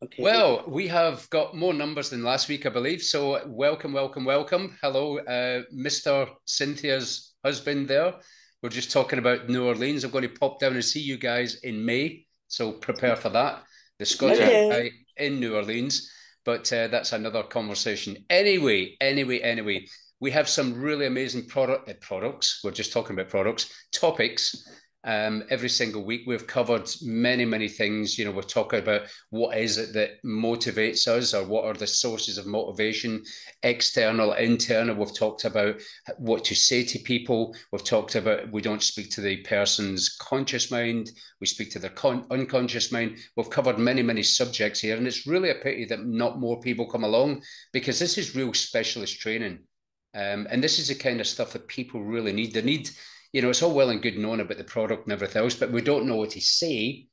Okay. Well, we have got more numbers than last week, I believe. So welcome, welcome, welcome. Hello, Mr. Cynthia's husband there. We're just talking about New Orleans. I'm going to pop down and see you guys in May. So prepare for that. The Scottish Okay. guy in New Orleans. But that's another conversation. Anyway, we have some really amazing products. We're just talking about products, topics. Every single week, we've covered many things. You know, we're talking about what is it that motivates us, or what are the sources of motivation, external, internal. We've talked about what to say to people. We've talked about we don't speak to the person's conscious mind, we speak to their unconscious mind. We've covered many subjects here, and it's really a pity that not more people come along, because this is real specialist training. And this is the kind of stuff that people really need. They need, you know, it's all well and good knowing about the product and everything else, but we don't know what to say,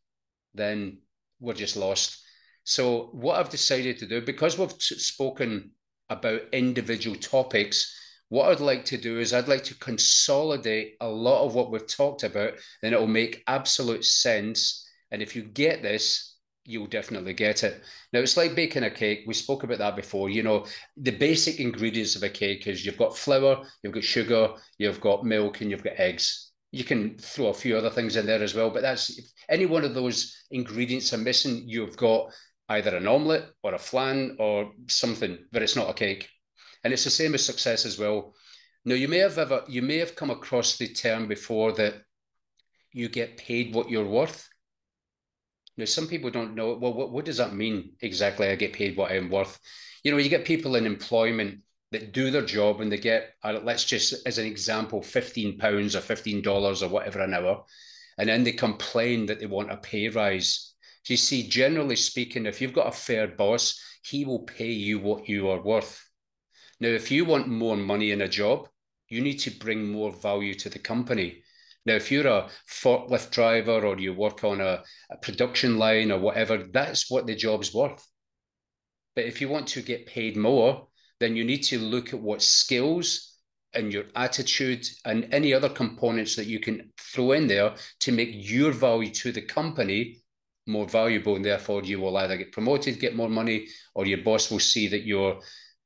then we're just lost. So, what I've decided to do, because we've spoken about individual topics, what I'd like to do is I'd like to consolidate a lot of what we've talked about, then it will make absolute sense. And if you get this, you'll definitely get it. Now, it's like baking a cake. We spoke about that before. You know, the basic ingredients of a cake is you've got flour, you've got sugar, you've got milk, and you've got eggs. You can throw a few other things in there as well, but that's, if any one of those ingredients are missing, you've got either an omelette or a flan or something, but it's not a cake. And it's the same as success as well. Now, you may have come across the term before that you get paid what you're worth. Now, some people don't know. Well, what does that mean exactly? I get paid what I'm worth. You know, you get people in employment that do their job and they get, let's just as an example, £15 or $15 or whatever an hour, and then they complain that they want a pay rise. So you see, generally speaking, if you've got a fair boss, he will pay you what you are worth. Now, if you want more money in a job, you need to bring more value to the company. Now, if you're a forklift driver or you work on a production line or whatever, that's what the job's worth. But if you want to get paid more, then you need to look at what skills and your attitude and any other components that you can throw in there to make your value to the company more valuable. And therefore, you will either get promoted, get more money, or your boss will see that you're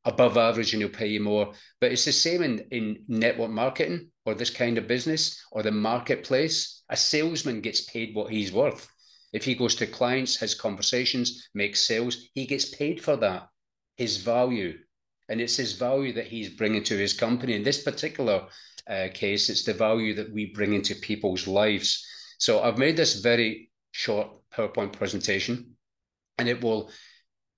above average and he'll pay you more. But it's the same in network marketing or this kind of business or the marketplace. A salesman gets paid what he's worth. If he goes to clients, has conversations, makes sales, he gets paid for that, his value. And it's his value that he's bringing to his company. In this particular case, it's the value that we bring into people's lives. So I've made this very short PowerPoint presentation, and it will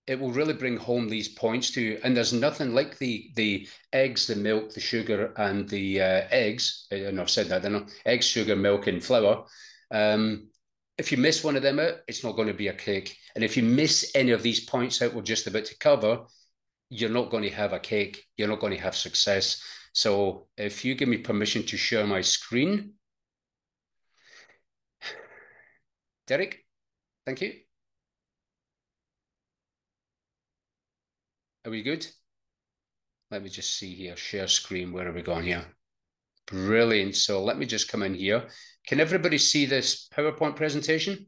really bring home these points to you. And there's nothing like the eggs, the milk, the sugar, and the eggs. And I've said that, don't I? Eggs, sugar, milk, and flour. If you miss one of them out, it's not going to be a cake. And if you miss any of these points out we're just about to cover, you're not going to have a cake. You're not going to have success. So if you give me permission to share my screen, Derek, thank you. Are we good? Let me just see here. Share screen. Where are we going here? Brilliant. So let me just come in here. Can everybody see this PowerPoint presentation?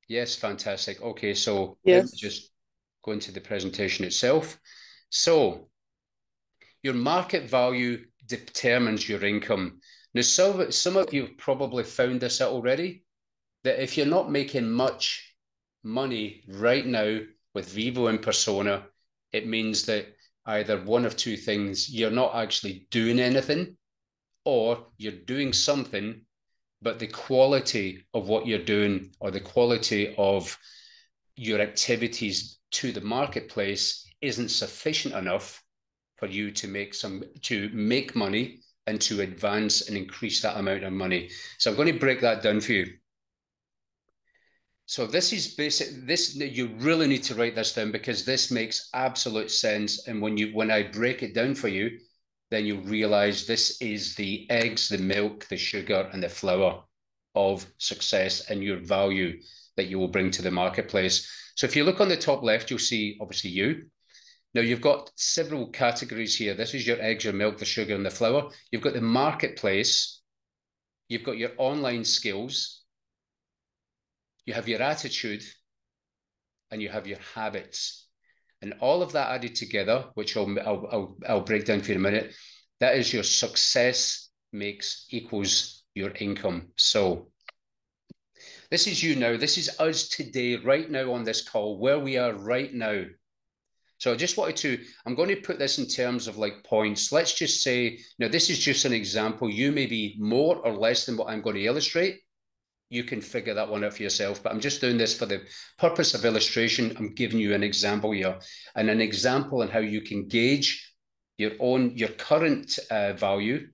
Yes, fantastic. Okay, so let me Yes. just go into the presentation itself. So your market value determines your income. Now, some of you have probably found this out already, that if you're not making much money right now with Vivo and Persona, it means that either one of two things, you're not actually doing anything, or you're doing something, but the quality of what you're doing or the quality of your activities to the marketplace isn't sufficient enough for you to make money and to advance and increase that amount of money. So I'm going to break that down for you. So this is basic. This, you really need to write this down, because this makes absolute sense. And when I break it down for you, then you'll realize this is the eggs, the milk, the sugar, and the flour of success and your value that you will bring to the marketplace. So if you look on the top left, you'll see obviously you. Now you've got several categories here. This is your eggs, your milk, the sugar, and the flour. You've got the marketplace. You've got your online skills. You have your attitude, and you have your habits. And all of that added together, which I'll break down for you in a minute, that is your success makes equals your income. So this is you now. This is us today, right now on this call, where we are right now. So I just wanted to, I'm going to put this in terms of like points. Let's just say, now this is just an example. You may be more or less than what I'm going to illustrate. You can figure that one out for yourself, but I'm just doing this for the purpose of illustration. I'm giving you an example here, and an example on how you can gauge your current value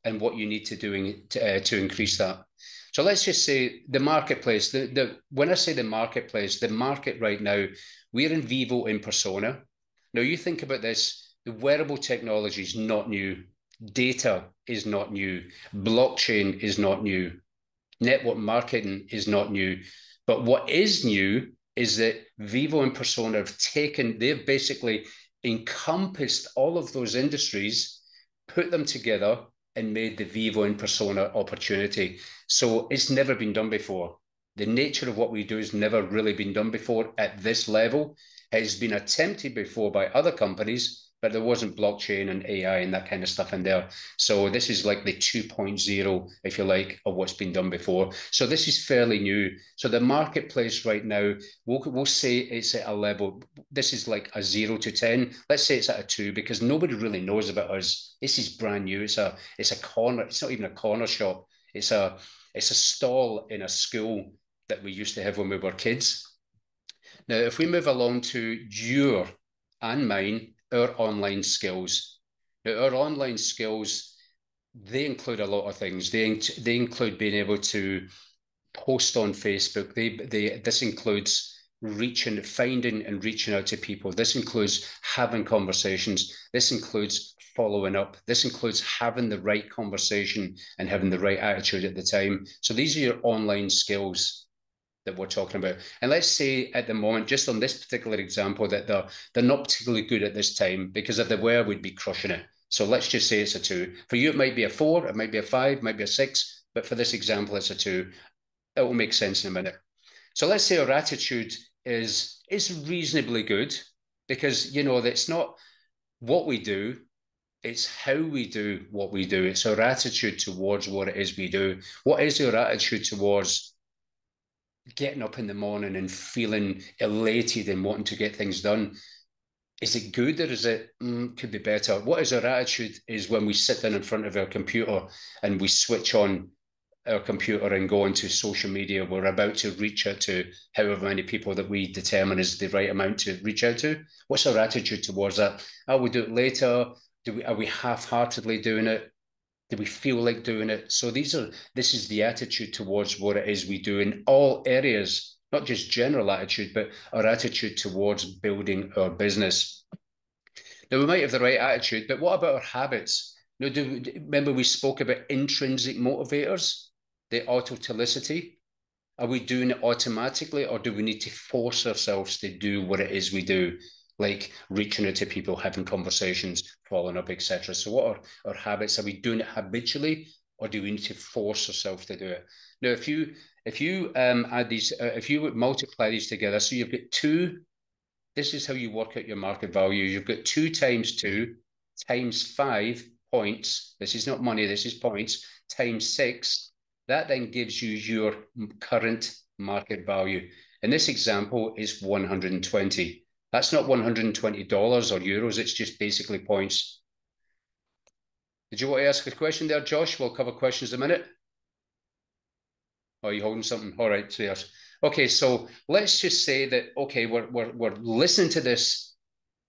and what you need to do to increase that. So let's just say the marketplace. When I say the marketplace, the market right now, we're in vivo in persona. Now you think about this: the wearable technology is not new, data is not new, blockchain is not new. Network marketing is not new. But what is new is that Vivo and Persona they've basically encompassed all of those industries, put them together, and made the Vivo and Persona opportunity. So it's never been done before. The nature of what we do has never really been done before at this level. It has been attempted before by other companies, but there wasn't blockchain and AI and that kind of stuff in there. So this is like the 2.0, if you like, of what's been done before. So this is fairly new. So the marketplace right now, we'll say it's at a level, this is like a 0 to 10. Let's say it's at a 2 because nobody really knows about us. This is brand new. It's a corner. It's not even a corner shop. It's a stall in a school that we used to have when we were kids. Now, if we move along to your and mine, our online skills. Now, our online skills, they include a lot of things. They include being able to post on Facebook. This includes finding and reaching out to people. This includes having conversations. This includes following up. This includes having the right conversation and having the right attitude at the time. So these are your online skills that we're talking about. And let's say at the moment, just on this particular example, that they're not particularly good at this time, because if they were, we'd be crushing it. So let's just say it's a 2. For you, it might be a 4, it might be a 5, it might be a 6, but for this example, it's a 2. It will make sense in a minute. So let's say our attitude is reasonably good, because that's not what we do, it's how we do what we do. It's our attitude towards what it is we do. What is your attitude towards getting up in the morning and feeling elated and wanting to get things done? Is it good, or is it could be better? What is our attitude is when we sit down in front of our computer and we switch on our computer and go into social media. We're about to reach out to however many people that we determine is the right amount to reach out to. What's our attitude towards that? Oh, we do it later. Are we half-heartedly doing it? Do we feel like doing it? So this is the attitude towards what it is we do in all areas, not just general attitude, but our attitude towards building our business. Now, we might have the right attitude, but what about our habits? Now, remember we spoke about intrinsic motivators, the autotelicity? Are we doing it automatically, or do we need to force ourselves to do what it is we do? Like reaching out to people, having conversations, following up, etc. So what are our habits? Are we doing it habitually, or do we need to force ourselves to do it? Now, if you add these, if you would multiply these together, so you've got 2. This is how you work out your market value. You've got 2 times 2 times 5 points. This is not money. This is points times 6. That then gives you your current market value. In this example, is 120. That's not $120 or euros. It's just basically points. Did you want to ask a question there, Josh? We'll cover questions in a minute. Oh, are you holding something? All right, so yes. Okay, so let's just say that, okay, we're listening to this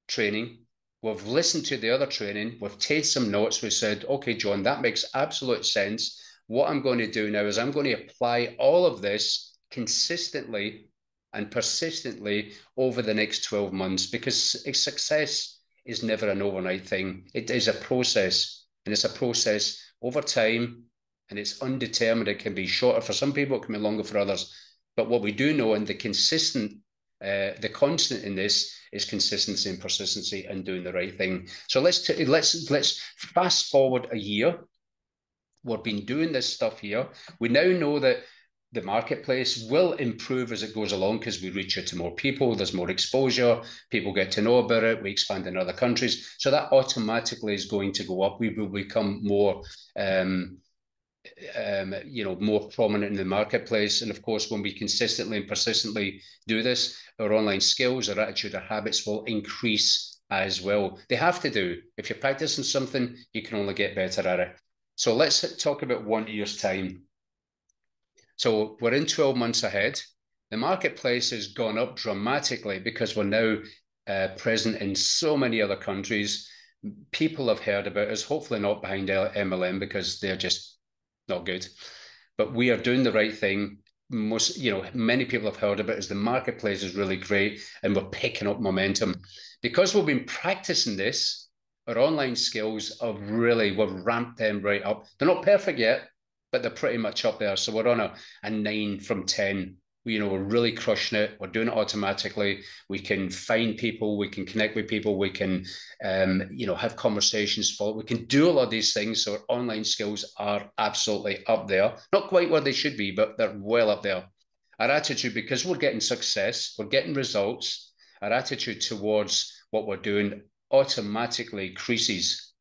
training. We've listened to the other training. We've taken some notes. We said, okay, John, that makes absolute sense. What I'm going to do now is I'm going to apply all of this consistently and persistently over the next 12 months, because success is never an overnight thing. It is a process, and it's a process over time, and it's undetermined. It can be shorter for some people, it can be longer for others. But what we do know, and the constant in this is consistency and persistency and doing the right thing. So let's fast forward a year. We've been doing this stuff here. We now know that the marketplace will improve as it goes along because we reach out to more people, there's more exposure, people get to know about it, we expand in other countries. So that automatically is going to go up. We will become more more prominent in the marketplace. And of course, when we consistently and persistently do this, our online skills, our attitude, our habits will increase as well. They have to do. If you're practicing something, you can only get better at it. So let's talk about 1 year's time. So we're in 12 months ahead. The marketplace has gone up dramatically because we're now present in so many other countries. People have heard about us, hopefully not behind MLM because they're just not good. But we are doing the right thing. Many people have heard about us. The marketplace is really great and we're picking up momentum. Because we've been practicing this, our online skills we've ramped them right up. They're not perfect yet, but they're pretty much up there. So we're on a 9 from 10. We're really crushing it. We're doing it automatically. We can find people. We can connect with people. We can, have conversations. We can do all of these things. So our online skills are absolutely up there. Not quite where they should be, but they're well up there. Our attitude, because we're getting success, we're getting results, our attitude towards what we're doing automatically increases.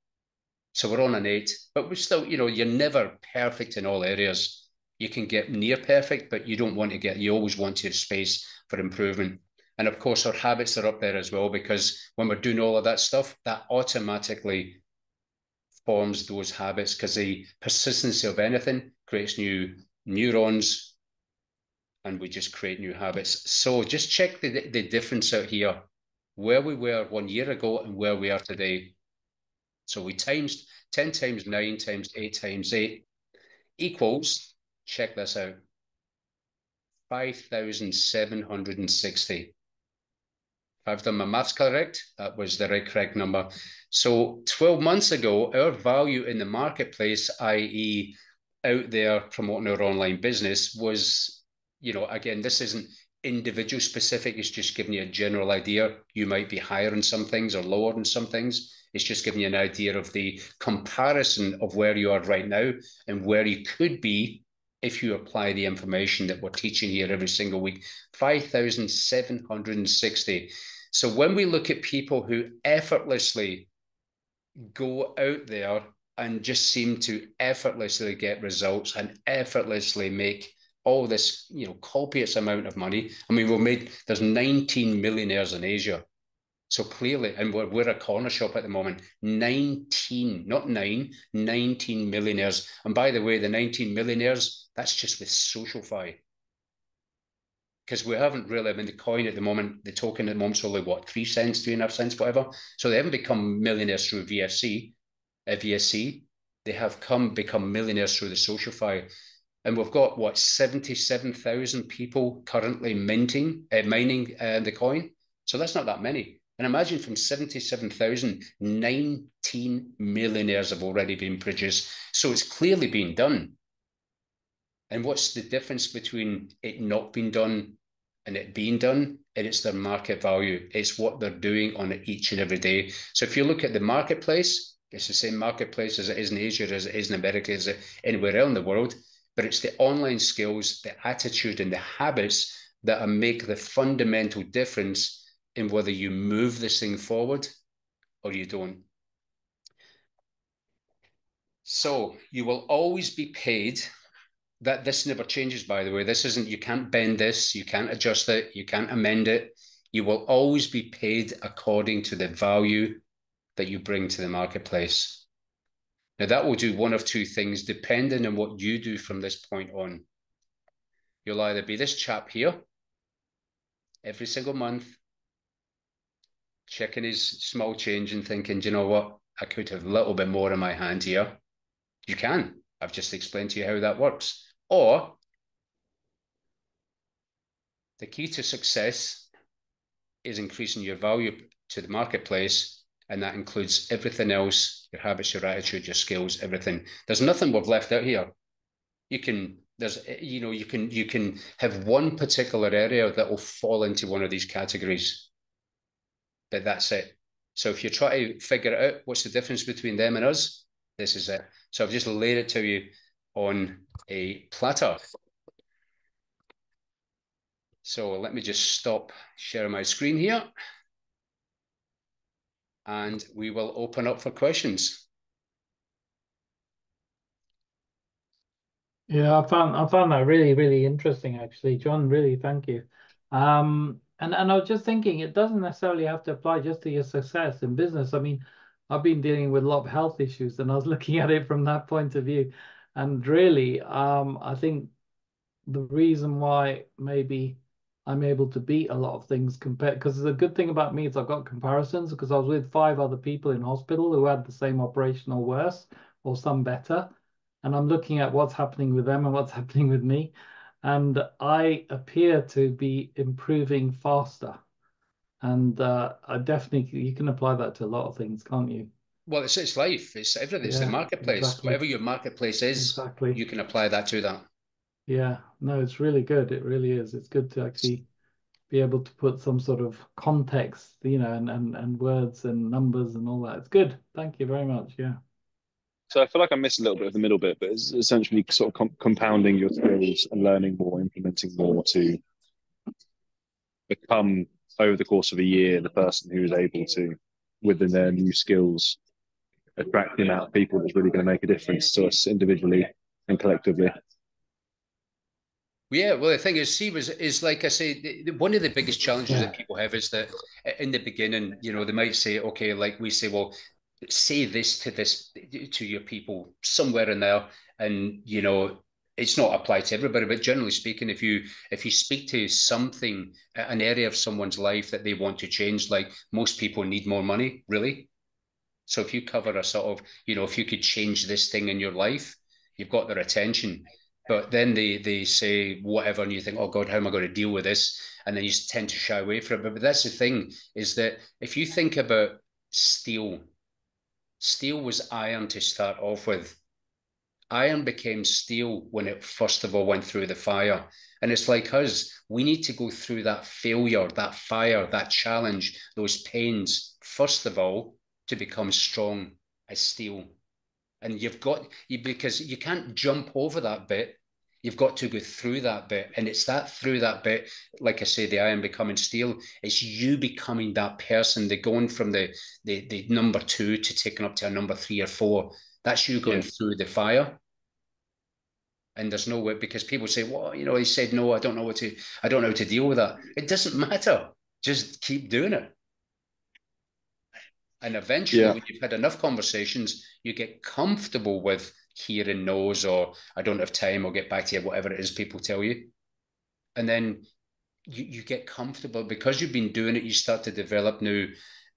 So we're on an 8, but we're still, you're never perfect in all areas. You can get near perfect, but you always want your space for improvement. And of course, our habits are up there as well, because when we're doing all of that stuff, that automatically forms those habits, because the persistency of anything creates new neurons and we just create new habits. So just check the difference out here, where we were 1 year ago and where we are today. So we times 10 times 9 times 8 times 8 equals, check this out, 5,760. If I've done my maths correct, that was the correct number. So 12 months ago, our value in the marketplace, i.e. out there promoting our online business, was, again, this isn't individual specific. It's just giving you a general idea. You might be higher in some things or lower in some things. It's just giving you an idea of the comparison of where you are right now and where you could be if you apply the information that we're teaching here every single week. 5,760. So when we look at people who effortlessly go out there and just seem to effortlessly get results and effortlessly make all this, copious amount of money. I mean, there's 19 millionaires in Asia. So clearly, and we're a corner shop at the moment, 19, not 9, 19 millionaires. And by the way, the 19 millionaires, that's just with SocialFi. Because we haven't really, the coin at the moment, the token at the moment's only, 3 cents, 3.5 cents, whatever. So they haven't become millionaires through VSC. They have become millionaires through the SocialFi. And we've got, 77,000 people currently mining the coin. So that's not that many. And imagine from 77,000, 19 millionaires have already been produced. So it's clearly been done. And what's the difference between it not being done and it being done? And it's their market value. It's what they're doing on it each and every day. So if you look at the marketplace, it's the same marketplace as it is in Asia, as it is in America, as it anywhere else in the world. But it's the online skills, the attitude, and the habits that make the fundamental difference in whether you move this thing forward or you don't. So you will always be paid. This never changes, by the way. This isn't, you can't bend this, you can't adjust it, you can't amend it. You will always be paid according to the value that you bring to the marketplace. Now, that will do one of two things, depending on what you do from this point on. You'll either be this chap here every single month, checking his small change and thinking, do you know what? I could have a little bit more in my hand here. You can. I've just explained to you how that works. Or the key to success is increasing your value to the marketplace, and that includes everything else: your habits, your attitude, your skills, everything. There's nothing we've left out here. You can have one particular area that will fall into one of these categories, but that's it. So if you try to figure out what's the difference between them and us, this is it. So I've just laid it to you on a platter. So let me just stop sharing my screen here, and we will open up for questions. Yeah, I found that really, really interesting actually. John, really thank you. And I was just thinking it doesn't necessarily have to apply just to your success in business. I mean, I've been dealing with a lot of health issues and I was looking at it from that point of view. And really, I think the reason why maybe I'm able to beat a lot of things compared because the good thing about me is I've got comparisons because I was with five other people in hospital who had the same operation or worse or some better. And I'm looking at what's happening with them and what's happening with me. And I appear to be improving faster. And I definitely you can apply that to a lot of things, can't you? Well, it's life. It's everything. It's the Yeah, marketplace. exactly. Whatever your marketplace is, Exactly. you can apply that to that. Yeah. No, it's really good. It really is. It's good to actually be able to put some sort of context, and words and numbers and all that. It's good. Thank you very much. Yeah. So I feel like I missed a little bit of the middle bit, but it's essentially sort of compounding your skills and learning more, implementing more to become over the course of a year the person who is able to, within their new skills, attract the amount of people that's really going to make a difference to us individually and collectively. Yeah, well, the thing is, see, is like I say, one of the biggest challenges that Yeah. people have is that in the beginning, they might say, okay, like we say, well, say this to your people somewhere in there, and it's not applied to everybody, but generally speaking, if you speak to something, an area of someone's life that they want to change, like most people need more money, really. So if you cover a sort of, if you could change this thing in your life, you've got their attention. But then they say whatever, and you think, oh God, how am I going to deal with this? And then you tend to shy away from it. But that's the thing, is that if you think about steel, steel was iron to start off with. Iron became steel when it first of all went through the fire. And it's like us, we need to go through that failure, that fire, that challenge, those pains, first of all, to become strong as steel. And because you can't jump over that bit. You've got to go through that bit. And it's that through that bit, like I say, the iron becoming steel, it's you becoming that person, the going from the number two to taking up to a number three or four. That's you going Yeah, through the fire. And there's no way, because people say, well, he said no, I don't know how to deal with that. It doesn't matter. Just keep doing it. And eventually, yeah. when you've had enough conversations, you get comfortable with hearing no's, or I don't have time, or get back to you, whatever it is people tell you. And then you get comfortable because you've been doing it. You start to develop new,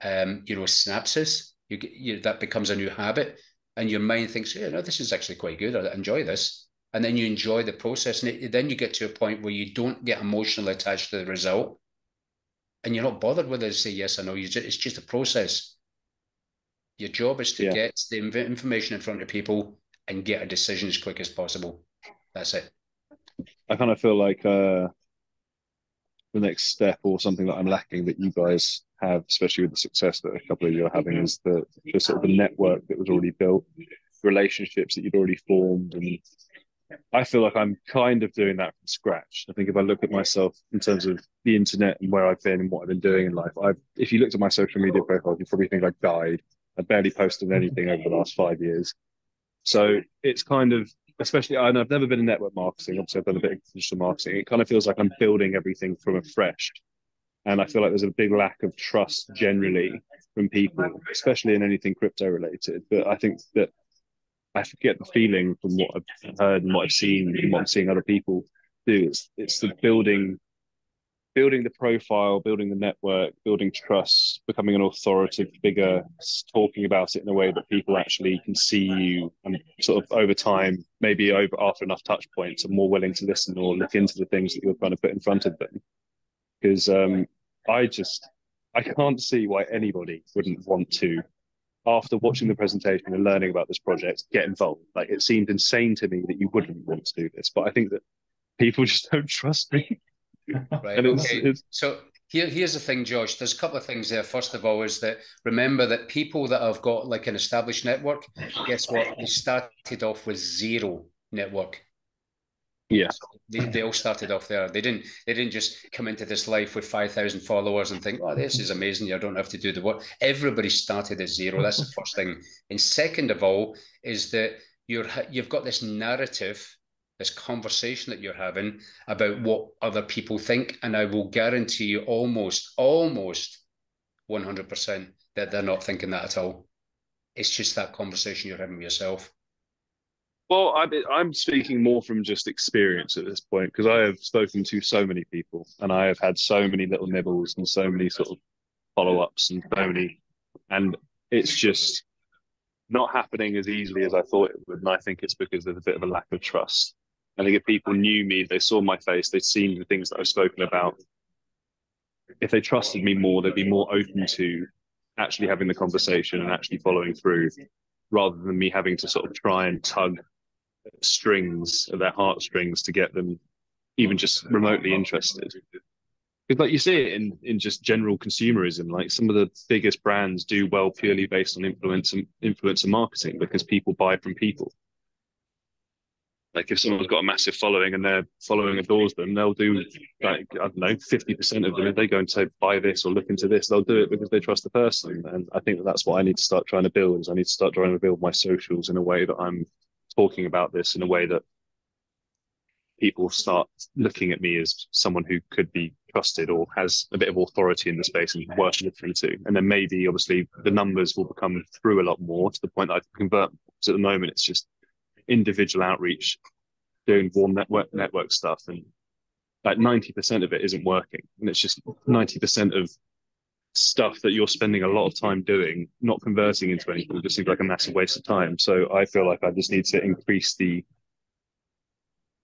synapses. That becomes a new habit, and your mind thinks, yeah, no, this is actually quite good. I enjoy this, and then you enjoy the process, and then you get to a point where you don't get emotionally attached to the result, and you're not bothered whether they say yes or no. It's just a process. Your job is to Yeah, get the information in front of people and get a decision as quick as possible. That's it. I kind of feel like the next step or something that I'm lacking that you guys have, especially with the success that a couple of you are having, is the sort of the network that was already built, relationships that you'd already formed, and I feel like I'm kind of doing that from scratch. I think if I look at myself in terms of the internet and where I've been and what I've been doing in life, if you looked at my social media profile, you'd probably think I died. I barely posted anything over the last 5 years. So it's kind of, especially, and I've never been in network marketing. Obviously, I've done a bit of digital marketing. It kind of feels like I'm building everything from afresh. And I feel like there's a big lack of trust generally from people, especially in anything crypto related. But I think that I forget the feeling from what I've heard and what I've seen and what I'm seeing other people do. It's the building the profile, building the network, building trust, becoming an authoritative figure, talking about it in a way that people actually can see you, and sort of over time, maybe over after enough touch points, are more willing to listen or look into the things that you're trying to put in front of them. Because I just I can't see why anybody wouldn't want to, after watching the presentation and learning about this project, get involved. Like, it seemed insane to me that you wouldn't want to do this, but I think that people just don't trust me. Right. And Okay. it's So here's the thing, Josh. There's a couple of things there. First of all, is that remember that people that have got like an established network, guess what? They started off with zero network. Yeah. So they all started off there. They didn't just come into this life with 5,000 followers and think, oh, this is amazing. You don't have to do the work. Everybody started at zero. That's the first thing. And second of all, is that you've got this narrative, this conversation that you're having about what other people think. And I will guarantee you almost 100% that they're not thinking that at all. It's just that conversation you're having with yourself. Well, I'm speaking more from just experience at this point because I have spoken to so many people and I have had so many little nibbles and so many sort of follow-ups and so many, and it's just not happening as easily as I thought it would. And I think it's because there's a bit of a lack of trust. I think if people knew me, they saw my face, they'd seen the things that I've spoken about. If they trusted me more, they'd be more open to actually having the conversation and actually following through rather than me having to sort of try and tug strings of their heartstrings to get them even just remotely interested. Because like you see it in just general consumerism, like some of the biggest brands do well purely based on influencer marketing because people buy from people. Like if someone's got a massive following and their following adores them, they'll do like, I don't know, 50% of them. If they go and say buy this or look into this, they'll do it because they trust the person. And I think that that's what I need to start trying to build. Is I need to start trying to build my socials in a way that I'm talking about this in a way that people start looking at me as someone who could be trusted or has a bit of authority in the space and worth listening to. And then maybe, obviously, the numbers will become through a lot more to the point that I can convert. So at the moment, it's just individual outreach, doing warm network stuff, and like 90% of it isn't working, and it's just 90% of stuff that you're spending a lot of time doing, not converting into anything. It just seems like a massive waste of time. So I feel like I just need to increase the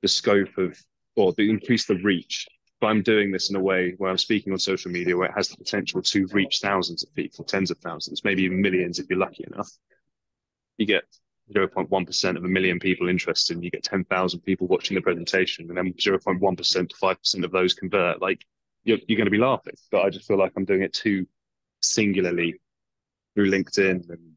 scope of, or increase the reach. But I'm doing this in a way where I'm speaking on social media where it has the potential to reach thousands of people, tens of thousands, maybe even millions if you're lucky enough. You get 0.1% of a million people interested, and you get 10,000 people watching the presentation, and then 0.1% to 5% of those convert. Like you're going to be laughing. But I just feel like I'm doing it too singularly through LinkedIn and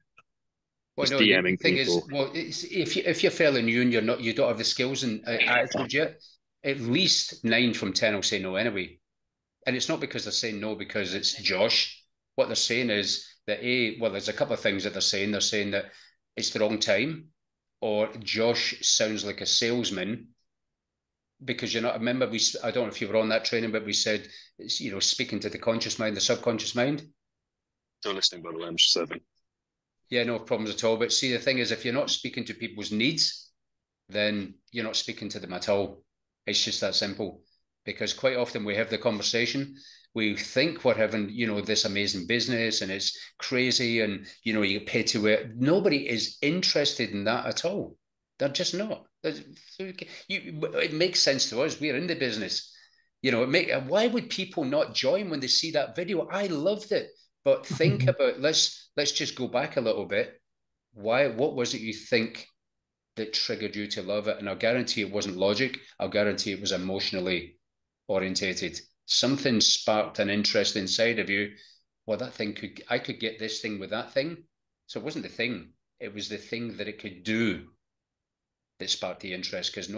Well, just no, the DMing thing people. is, well, if you're fairly new and you don't have the skills and attitude yet, at least 9 from 10 will say no anyway. And it's not because they're saying no because it's Josh. What they're saying is that well, there's a couple of things that they're saying. They're saying that it's the wrong time, or Josh sounds like a salesman because you're not. Remember, I don't know if you were on that training, but we said it's, speaking to the conscious mind, the subconscious mind. Still listening, by the way. I'm just serving. Yeah, no problems at all. But see, the thing is, if you're not speaking to people's needs, then you're not speaking to them at all. It's just that simple. Because quite often we have the conversation, we think we're having, this amazing business and it's crazy and, you get paid to it. Nobody is interested in that at all. They're just not. It makes sense to us. We're in the business. Why would people not join when they see that video? I loved it. But think about, let's just go back a little bit. What was it you think that triggered you to love it? And I'll guarantee it wasn't logic. I'll guarantee it was emotionally orientated. Something sparked an interest inside of you. Well, I could get this thing with that thing. So it wasn't the thing. It was the thing that it could do that sparked the interest, because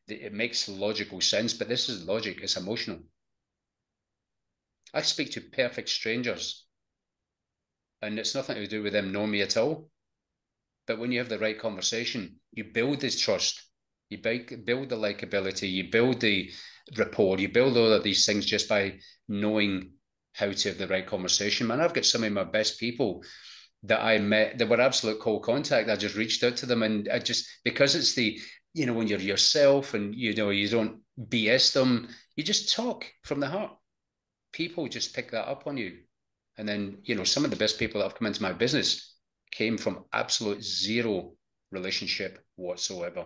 it makes logical sense, but this is logic. It's emotional. I speak to perfect strangers and it's nothing to do with them knowing me at all. But when you have the right conversation, you build this trust, you build the likability, you build the rapport, you build all of these things just by knowing how to have the right conversation. Man, I've got some of my best people that I met that were absolute cold contact. I just reached out to them, and I just, because it's when you're yourself and you don't BS them, you just talk from the heart. People just pick that up on you. And then, some of the best people that have come into my business came from absolute zero relationship whatsoever.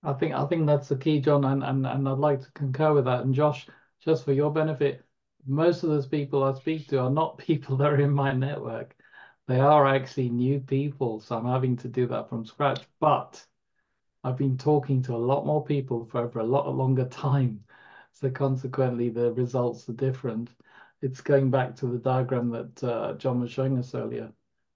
I think that's the key, John, and I'd like to concur with that. And Josh, just for your benefit, most of those people I speak to are not people that are in my network. They are actually new people, so I'm having to do that from scratch. But I've been talking to a lot more people for over a lot longer time. So consequently, the results are different. It's going back to the diagram that John was showing us earlier.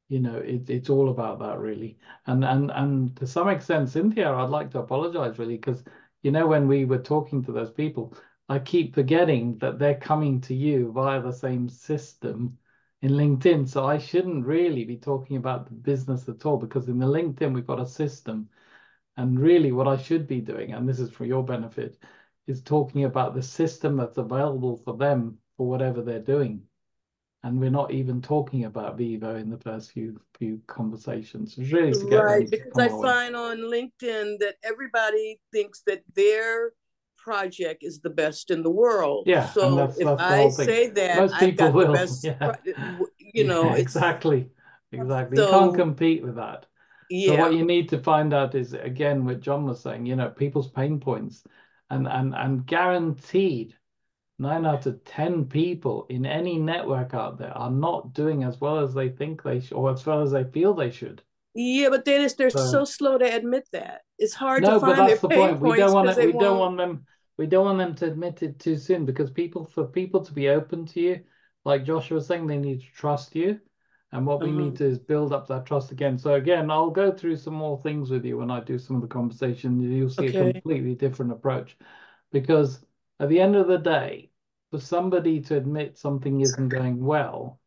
It's all about that really. And to some extent, Cynthia, I'd like to apologize really because you know, when we were talking to those people, I keep forgetting that they're coming to you via the same system in LinkedIn. So I shouldn't really be talking about the business at all, because in the LinkedIn, we've got a system. And really, what I should be doing, and this is for your benefit, is talking about the system that's available for them for whatever they're doing. And we're not even talking about Vivo in the first few conversations. It's really to get them Right, to because come I our way. find on LinkedIn that everybody thinks that their project is the best in the world. Yeah, and So if that's the I whole thing. say that Most I've people got the will. best, Yeah. you know, Yeah, it's exactly. Exactly. You can't so, compete with that. So what yeah. you need to find out is, again, what John was saying, you know, people's pain points, and guaranteed 9 out of 10 people in any network out there are not doing as well as they think they should, or as well as they feel they should. Yeah, but they're so So slow to admit that. It's hard to no, but find their that's the pain point. We don't points want because it. they We don't won't. want them. We don't want them to admit it too soon, because for people to be open to you, like Joshua was saying, they need to trust you. And what we Uh-huh. need to is build up that trust again. So again, I'll go through some more things with you when I do some of the conversation. You'll see a Okay. completely different approach, because at the end of the day, for somebody to admit something isn't going well,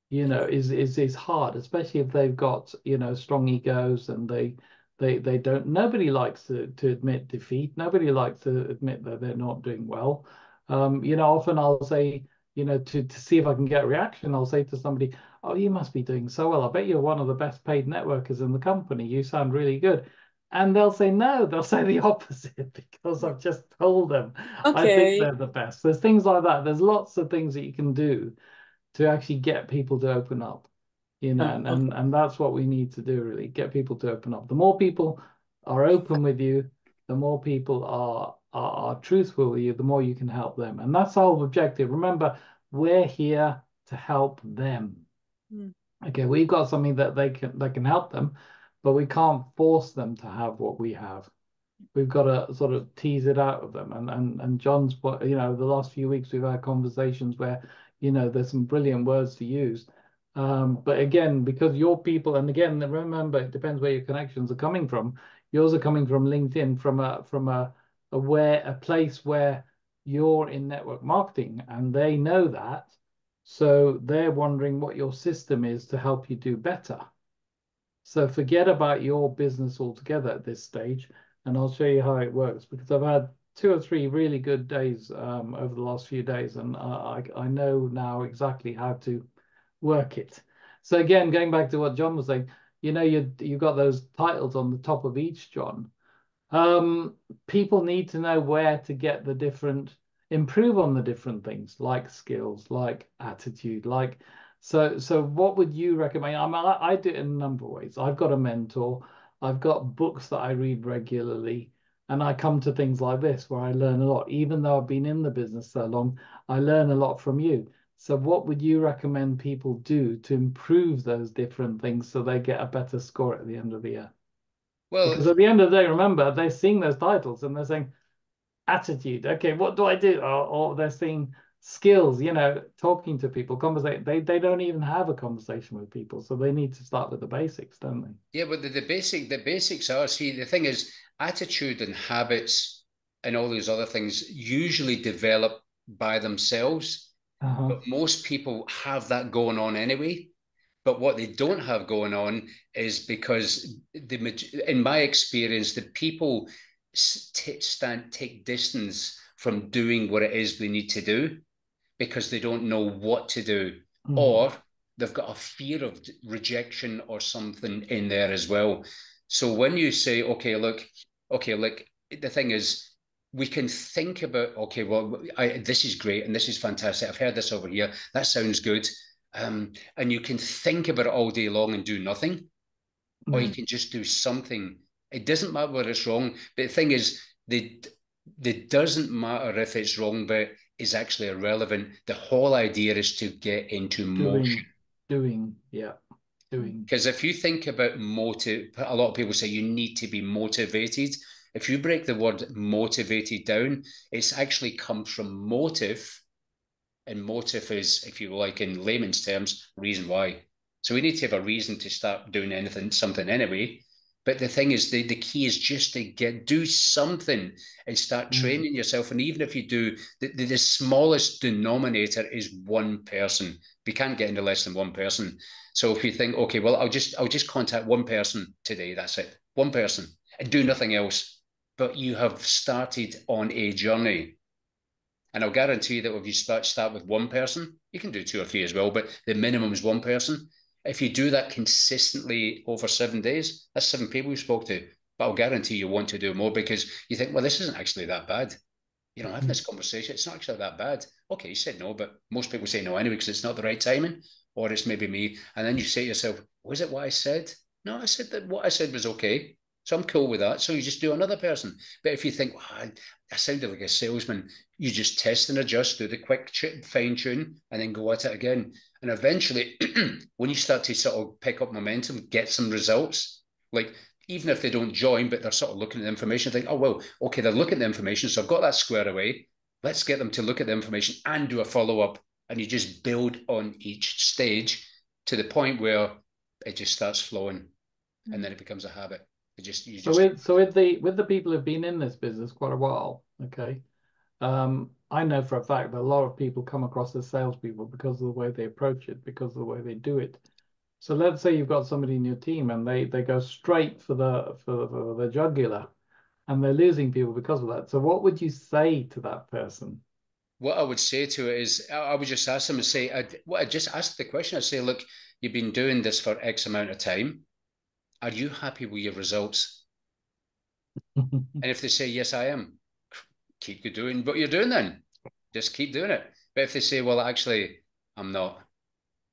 you know, is hard, especially if they've got, you know, strong egos, and they don't. Nobody likes to admit defeat. Nobody likes to admit that they're not doing well. You know, often I'll say, you know, to see if I can get a reaction, I'll say to somebody, "Oh, you must be doing so well. I bet you're one of the best paid networkers in the company. You sound really good." And they'll say no, they'll say the opposite, because I've just told them I think Okay. they're the best. There's things like that. There's lots of things that you can do to actually get people to open up, you know, Okay. and that's what we need to do, really, get people to open up. The more people are open with you, the more people are truthful with you, the more you can help them. And that's our objective. Remember, we're here to help them. Hmm. Okay, we've got something that they can help them, but we can't force them to have what we have. We've got to sort of tease it out of them. And John's, you know, the last few weeks we've had conversations where, you know, there's some brilliant words to use. But again, because your people, and again, remember, it depends where your connections are coming from. Yours are coming from LinkedIn, a place where you're in network marketing, and they know that. So they're wondering what your system is to help you do better. So forget about your business altogether at this stage, and I'll show you how it works, because I've had 2 or 3 really good days over the last few days, and I know now exactly how to work it. So again, going back to what John was saying, you know, you got those titles on the top of each, John. Um, People need to know where to get the different, improve on the different things, like skills, like attitude, like, so what would you recommend? I do it in a number of ways. I've got a mentor, I've got books that I read regularly, and I come to things like this where I learn a lot. Even though I've been in the business so long, I learn a lot from you. So what would you recommend people do to improve those different things so they get a better score at the end of the year? Well, Because at the end of the day, remember, they're seeing those titles and they're saying attitude. Okay, what do I do? Or they're seeing skills, you know, talking to people, conversation. They don't even have a conversation with people. So they need to start with the basics, don't they? yeah, but the basics are, see, the thing is, attitude and habits and all these other things usually develop by themselves, Uh-huh. but most people have that going on anyway. But what they don't have going on is because in my experience, the people take distance from doing what it is they need to do because they don't know what to do, Mhm. or they've got a fear of rejection or something in there as well. So when you say, okay, look, the thing is, we can think about, okay, well, this is great and this is fantastic. I've heard this over here. That sounds good. And you can think about it all day long and do nothing, or you Mhm. can just do something. It doesn't matter whether it's wrong, but the thing is, it doesn't matter if it's wrong, but is actually irrelevant. The whole idea is to get into motion. Doing, yeah, doing. Because if you think about motive, a lot of people say you need to be motivated. If you break the word motivated down, it's actually comes from motive, and motive is, if you like, in layman's terms, reason why. So we need to have a reason to start doing anything, something anyway. But the thing is, the key is just to do something and start training yourself. And even if you do, the smallest denominator is one person. We can't get into less than one person. So if you think, okay, well, I'll just contact one person today. That's it, one person, and do nothing else. But you have started on a journey. And I'll guarantee you that if you start with one person, you can do 2 or 3 as well, but the minimum is one person. If you do that consistently over 7 days, that's 7 people you spoke to. But I'll guarantee you want to do more because you think, well, this isn't actually that bad. You know, having this conversation, it's not actually that bad. Okay, you said no, but most people say no anyway because it's not the right timing, or it's maybe me. And then you say to yourself, was it what I said? No, I said that what I said was okay. So I'm cool with that. So you just do another person. But if you think, well, I sounded like a salesman, you just test and adjust, do the quick fine tune, and then go at it again. And eventually, when you start to sort of pick up momentum, get some results, like even if they don't join, but they're sort of looking at the information, think, oh, well, okay, they're looking at the information. So I've got that squared away. Let's get them to look at the information and do a follow-up. And you just build on each stage to the point where it just starts flowing and then it becomes a habit. So with the people who've been in this business quite a while, okay, I know for a fact that a lot of people come across as salespeople because of the way they approach it, because of the way they do it. So let's say you've got somebody in your team and they go straight for the jugular, and they're losing people because of that. So what would you say to that person? What I would say to it is, I would just ask them and say, I just ask the question. I say, look, you've been doing this for X amount of time. Are you happy with your results? And if they say, yes, I am, keep doing what you're doing then. Just keep doing it. But if they say, well, actually, I'm not,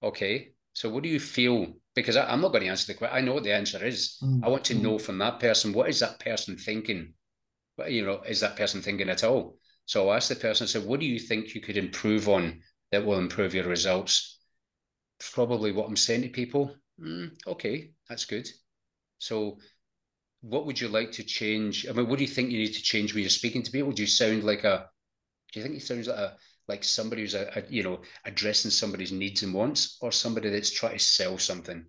okay. So what do you feel? Because I'm not going to answer the question. I know what the answer is. I want to know from that person, what is that person thinking? But, you know, is that person thinking at all? So I'll ask the person, so what do you think you could improve on that will improve your results? Probably what I'm saying to people. Okay, that's good. So what would you like to change? I mean, what do you think you need to change when you're speaking to people? Do you think it sounds like somebody who's addressing somebody's needs and wants, or somebody that's trying to sell something?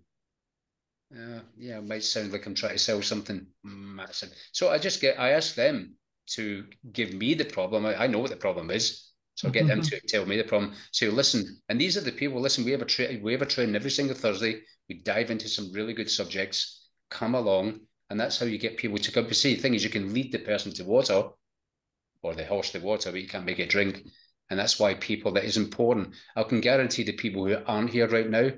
Yeah, it might sound like I'm trying to sell something massive. So I ask them to give me the problem. I know what the problem is. So I get them to tell me the problem. So listen, and these are the people, listen, we have a training every single Thursday. We dive into some really good subjects. Come along. And that's how you get people to come. See, the thing is, you can lead the person to water or the horse to water, but you can't make it drink. And that's why that is important. I can guarantee the people who aren't here right now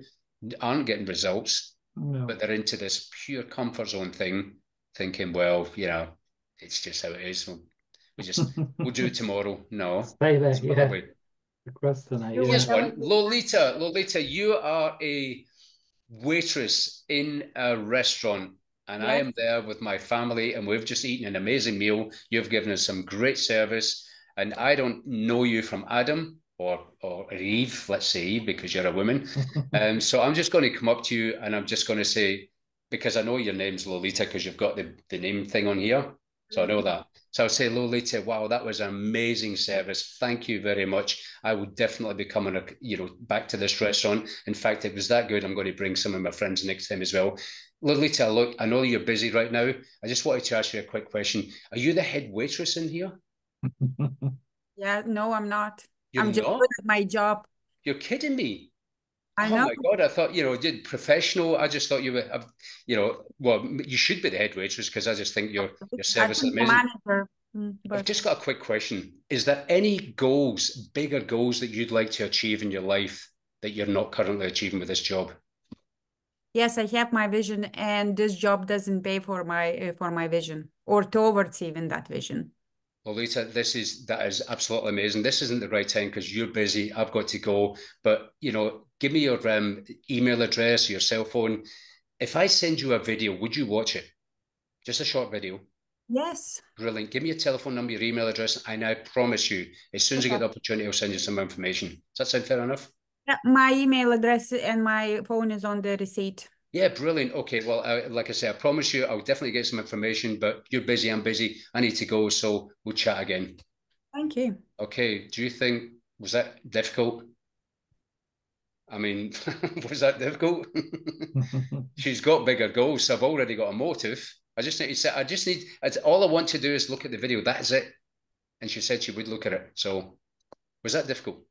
aren't getting results, but they're into this pure comfort zone thing, thinking, well, you know, it's just how it is. We'll do it tomorrow. No. Stay there, yeah. Procrastinate. Here's one. Lolita, you are a waitress in a restaurant, and I am there with my family, and we've just eaten an amazing meal. You've given us some great service, and I don't know you from Adam or Eve, let's say Eve, because you're a woman. So I'm just going to come up to you, and I'm just going to say, because I know your name's Lolita, because you've got the name thing on here, so I know that. So I'll say, Lolita, wow, that was an amazing service. Thank you very much. I will definitely be coming, back to this restaurant. In fact, it was that good. I'm going to bring some of my friends next time as well. Lolita, look, I know you're busy right now. I just wanted to ask you a quick question. Are you the head waitress in here? Yeah, no, I'm not. I'm just good at my job. You're kidding me. I know. Oh my God, I thought, did professional. I just thought you were, well, you should be the head waitress because I just think your service is amazing. Manager, I've just got a quick question. Is there any bigger goals that you'd like to achieve in your life that you're not currently achieving with this job? Yes, I have my vision, and this job doesn't pay for my vision or towards even that vision. Lolita, that is absolutely amazing. This isn't the right time because you're busy. I've got to go. But, give me your email address, your cell phone. If I send you a video, would you watch it? Just a short video. Yes. Brilliant. Give me your telephone number, your email address, and I promise you, as soon as I get the opportunity, I'll send you some information. Does that sound fair enough? Yeah, my email address and my phone is on the receipt. Yeah, brilliant. Okay, well, like I said, I promise you, I'll definitely get some information, but you're busy, I'm busy. I need to go, so we'll chat again. Thank you. Okay, was that difficult? I mean, was that difficult? She's got bigger goals, so I've already got a motive. I just need to say, all I want to do is look at the video. That is it. And she said she would look at it. So was that difficult?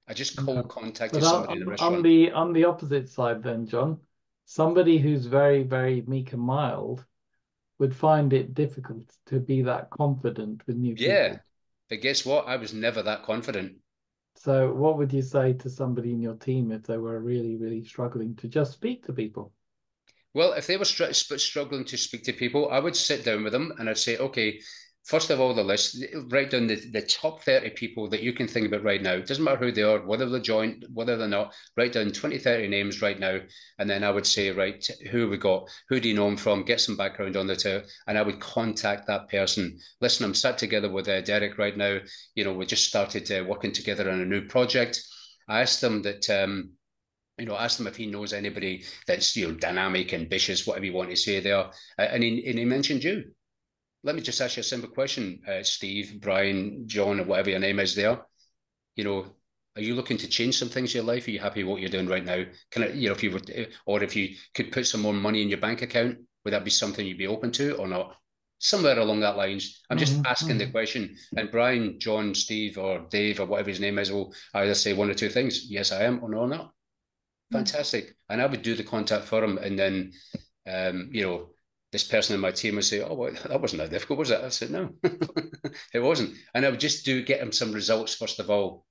I just cold contacted But somebody in the restaurant. on the opposite side then, John, somebody who's very, very meek and mild would find it difficult to be that confident with new Yeah. people. But guess what? I was never that confident. So what would you say to somebody in your team if they were really, really struggling to just speak to people? Well, if they were struggling to speak to people, I would sit down with them and I'd say, okay, first of all, the list, write down the top 30 people that you can think about right now. It doesn't matter who they are, whether they're joined, whether they're not. Write down 20, 30 names right now. And then I would say, right, who have we got? Who do you know them from? Get some background on the two. And I would contact that person. Listen, I'm sat together with Derek right now. You know, we just started working together on a new project. I asked them that... ask him if he knows anybody that's, dynamic, ambitious, whatever you want to say there. And he mentioned you. Let me just ask you a simple question, Steve, Brian, John, or whatever your name is there. Are you looking to change some things in your life? Are you happy with what you're doing right now? Can I, if you were, or if you could put some more money in your bank account, would that be something you'd be open to or not? Somewhere along that lines. I'm just asking the question. And Brian, John, Steve, or Dave, or whatever his name is, will either say one or two things. Yes, I am, or no, I'm not. Fantastic. And I would do the contact for him. And then, this person in my team would say, oh, well, that wasn't that difficult, was it? I said, no, it wasn't. And I would just get him some results, first of all,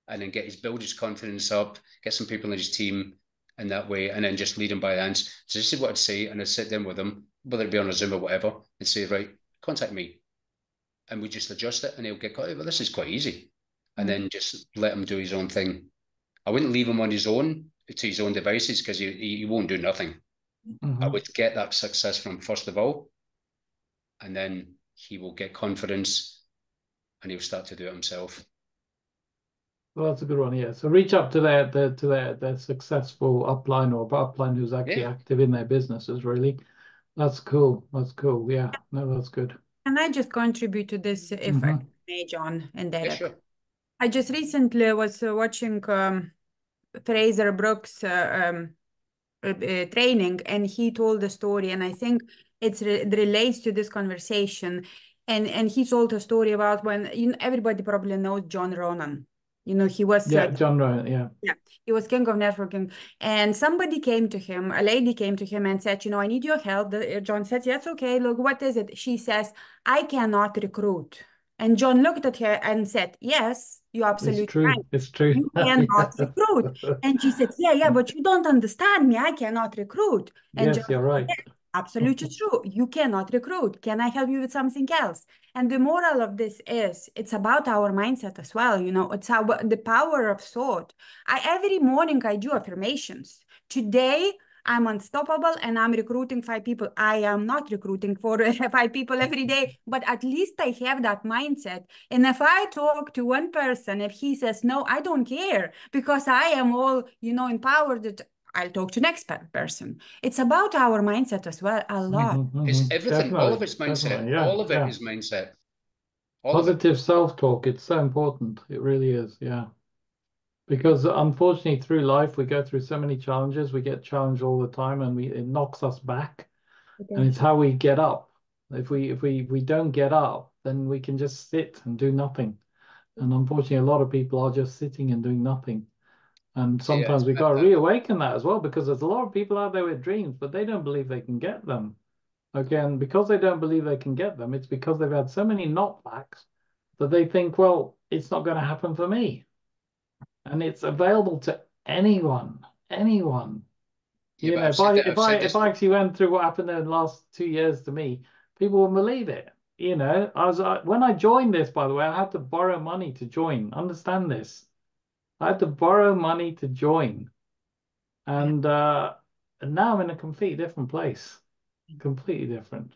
and then build his confidence up, get some people in his team in that way, and then just lead him by the hands. So this is what I'd say. And I'd sit down with him, whether it be on a Zoom or whatever, and say, right, contact me. And we just adjust it and he'll get, well, this is quite easy. And then just let him do his own thing. I wouldn't leave him on his own, to his own devices, because he won't do nothing. I would get that success from him first of all, and then he will get confidence and he'll start to do it himself. Well, that's a good one, yeah. So reach up to their successful upline or upline who's actually active in their businesses, really. That's cool. That's cool. Yeah, no, that's good. Can I just contribute to this, if I may, John and Derek? Yeah, sure. I just recently was watching Fraser Brooks' training, and he told a story, and I think it relates to this conversation. And he told a story about when everybody probably knows John Ronan. He was John Ronan, yeah, he was king of networking, and somebody came to him, a lady came to him and said, I need your help. John said, yes, okay, look, what is it? She says, I cannot recruit. And John looked at her and said, yes, you're absolutely right. It's true. You cannot recruit. And she said, yeah, but you don't understand me. I cannot recruit. And yes, you're right. Said, absolutely true. You cannot recruit. Can I help you with something else? And the moral of this is, it's about our mindset as well. It's the power of thought. Every morning I do affirmations. Today, I'm unstoppable and I'm recruiting 5 people. I am not recruiting for 5 people every day, but at least I have that mindset. And if I talk to one person, if he says, no, I don't care because I am all, empowered, that I'll talk to next person. It's about our mindset as well, a lot. It's everything. Definitely, all of it's mindset. Yeah, all of it is mindset. Positive self-talk. It's so important. It really is. Yeah. Because unfortunately, through life, we go through so many challenges. We get challenged all the time, and it knocks us back. Okay. And it's how we get up. If we don't get up, then we can just sit and do nothing. And unfortunately, a lot of people are just sitting and doing nothing. And sometimes we've got to reawaken that as well, because there's a lot of people out there with dreams, but they don't believe they can get them. Again, because they don't believe they can get them, it's because they've had so many knockbacks that they think, well, it's not going to happen for me. And it's available to anyone. Yeah, if I actually went through what happened in the last 2 years to me, people wouldn't believe it. When I joined this, by the way, I had to borrow money to join. Understand this. I had to borrow money to join. And now I'm in a completely different place. Completely different.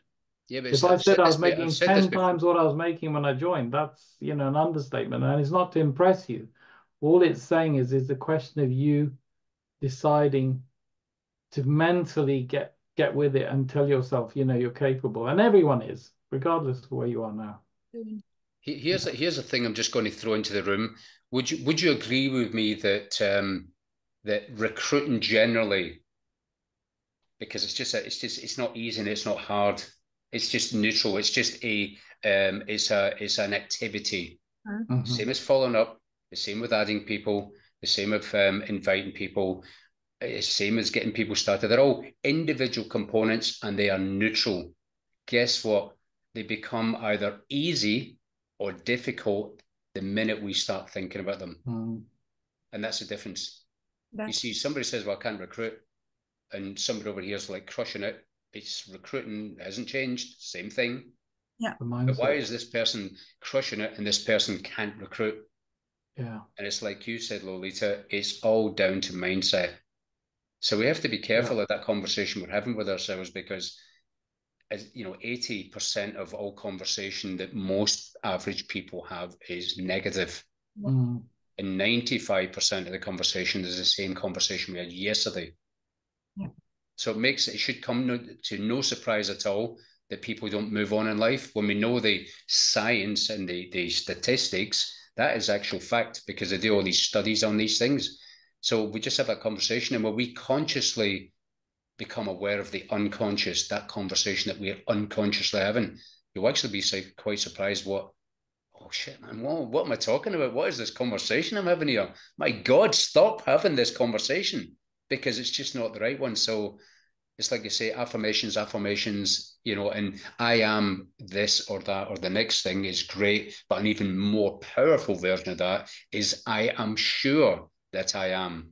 Yeah, but if I said I was making 10 times what I was making when I joined, that's an understatement. And it's not to impress you. All it's saying is the question of you deciding to mentally get with it and tell yourself, you're capable. And everyone is, regardless of where you are now. Here's a thing I'm just going to throw into the room. Would you agree with me that that recruiting generally because it's not easy and it's not hard. It's just neutral. It's just it's an activity. Mhm. Same as following up, the same with adding people, the same with inviting people, it's same as getting people started. They're all individual components and they are neutral. Guess what? They become either easy or difficult the minute we start thinking about them. And that's the difference. You see, somebody says, well, I can't recruit. And somebody over here is like crushing it. It's recruiting hasn't changed. Same thing. Yeah. But why is this person crushing it and this person can't recruit? Yeah. And it's like you said, Lolita, it's all down to mindset. So we have to be careful of that conversation we're having with ourselves, because, as you know, 80% of all conversation that most average people have is negative. And 95% of the conversation is the same conversation we had yesterday. Yeah. So it should come to no surprise at all that people don't move on in life. When we know the science and the statistics, that is actual fact, because they do all these studies on these things. So we just have that conversation, and when we consciously become aware of the unconscious, that conversation that we're unconsciously having, you'll actually be quite surprised oh shit, man, what am I talking about? What is this conversation I'm having here? My God, stop having this conversation, because it's just not the right one. So it's like you say, affirmations, and I am this or that or the next thing is great. But an even more powerful version of that is I am sure that I am.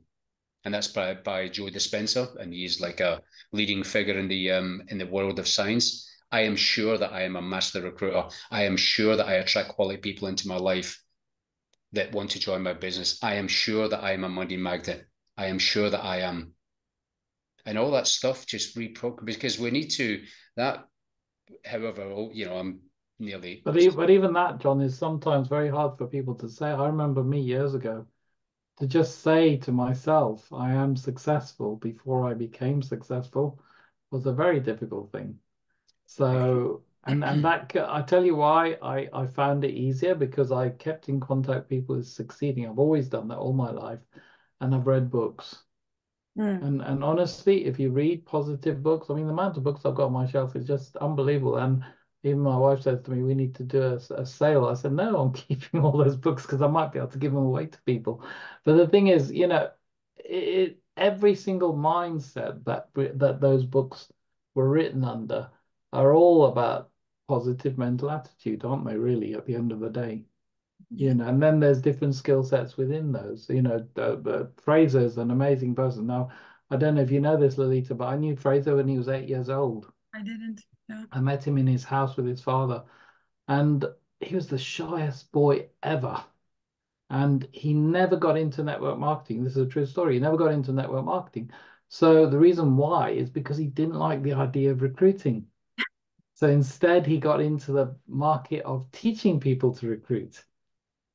And that's by Joe Dispenza, and he's like a leading figure in the world of science. I am sure that I am a master recruiter. I am sure that I attract quality people into my life that want to join my business. I am sure that I am a money magnet. I am sure that I am. And all that stuff just reprogram, because we need to that. However, I'm nearly. But even that, John, is sometimes very hard for people to say. I remember me years ago to just say to myself, I am successful before I became successful was a very difficult thing. So, and that, I tell you why I found it easier, because I kept in contact with people who's succeeding. I've always done that all my life, and I've read books. And honestly, if you read positive books, I mean, the amount of books I've got on my shelf is just unbelievable. And even my wife says to me, we need to do a sale. I said, no, I'm keeping all those books because I might be able to give them away to people. But the thing is, every single mindset that those books were written under are all about positive mental attitude, aren't they, really, at the end of the day? And then there's different skill sets within those. Fraser's an amazing person. Now, I don't know if you know this, Lolita, but I knew Fraser when he was 8 years old. I didn't. Yeah. I met him in his house with his father, and he was the shyest boy ever. And he never got into network marketing. This is a true story. He never got into network marketing. So the reason why is because he didn't like the idea of recruiting. So instead, he got into the market of teaching people to recruit.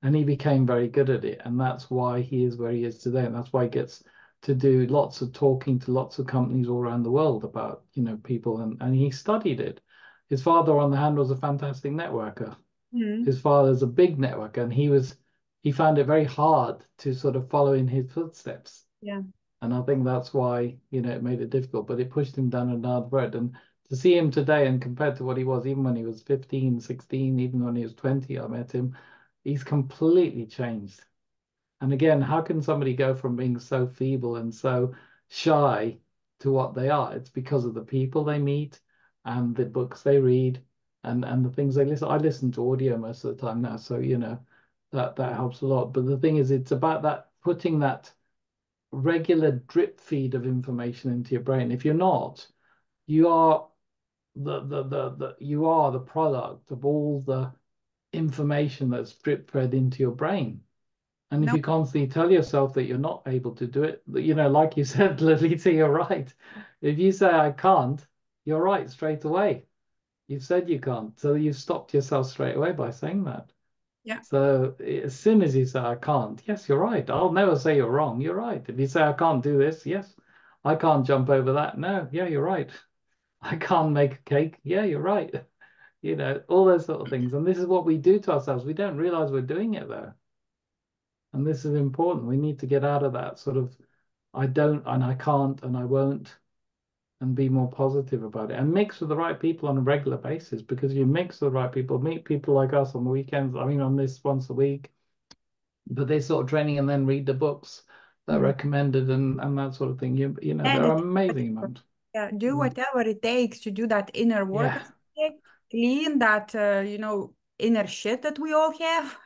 And he became very good at it. And that's why he is where he is today. And that's why he gets to do lots of talking to lots of companies all around the world about, people. And he studied it. His father, on the hand, was a fantastic networker. His father's a big networker, and he found it very hard to sort of follow in his footsteps. Yeah. And I think that's why, it made it difficult, but it pushed him down another road. And to see him today, and compared to what he was, even when he was 15, 16, even when he was 20, I met him, he's completely changed. And again, how can somebody go from being so feeble and so shy to what they are? It's because of the people they meet and the books they read and the things they listen. I listen to audio most of the time now, so that helps a lot. But the thing is, it's about that putting that regular drip feed of information into your brain. If you're not, you are you are the product of all the information that's drip fed into your brain. And if No. you constantly tell yourself that you're not able to do it, like you said, Lolita, you're right. If you say I can't, you're right straight away. You've said you can't. So you've stopped yourself straight away by saying that. Yeah. So as soon as you say I can't, yes, you're right. I'll never say you're wrong. You're right. If you say I can't do this, yes, I can't jump over that. No, yeah, you're right. I can't make a cake. Yeah, you're right. All those sort of things. And this is what we do to ourselves. We don't realize we're doing it though. And this is important. We need to get out of that sort of I don't and I can't and I won't. and be more positive about it and mix with the right people on a regular basis, because you mix with the right people, meet people like us on the weekends. I mean, on this once a week, but they sort of training and then read the books that are recommended and that sort of thing. You know, And they're it's amazing amount. yeah, do whatever it takes to do that inner work, Yeah. clean that inner shit that we all have.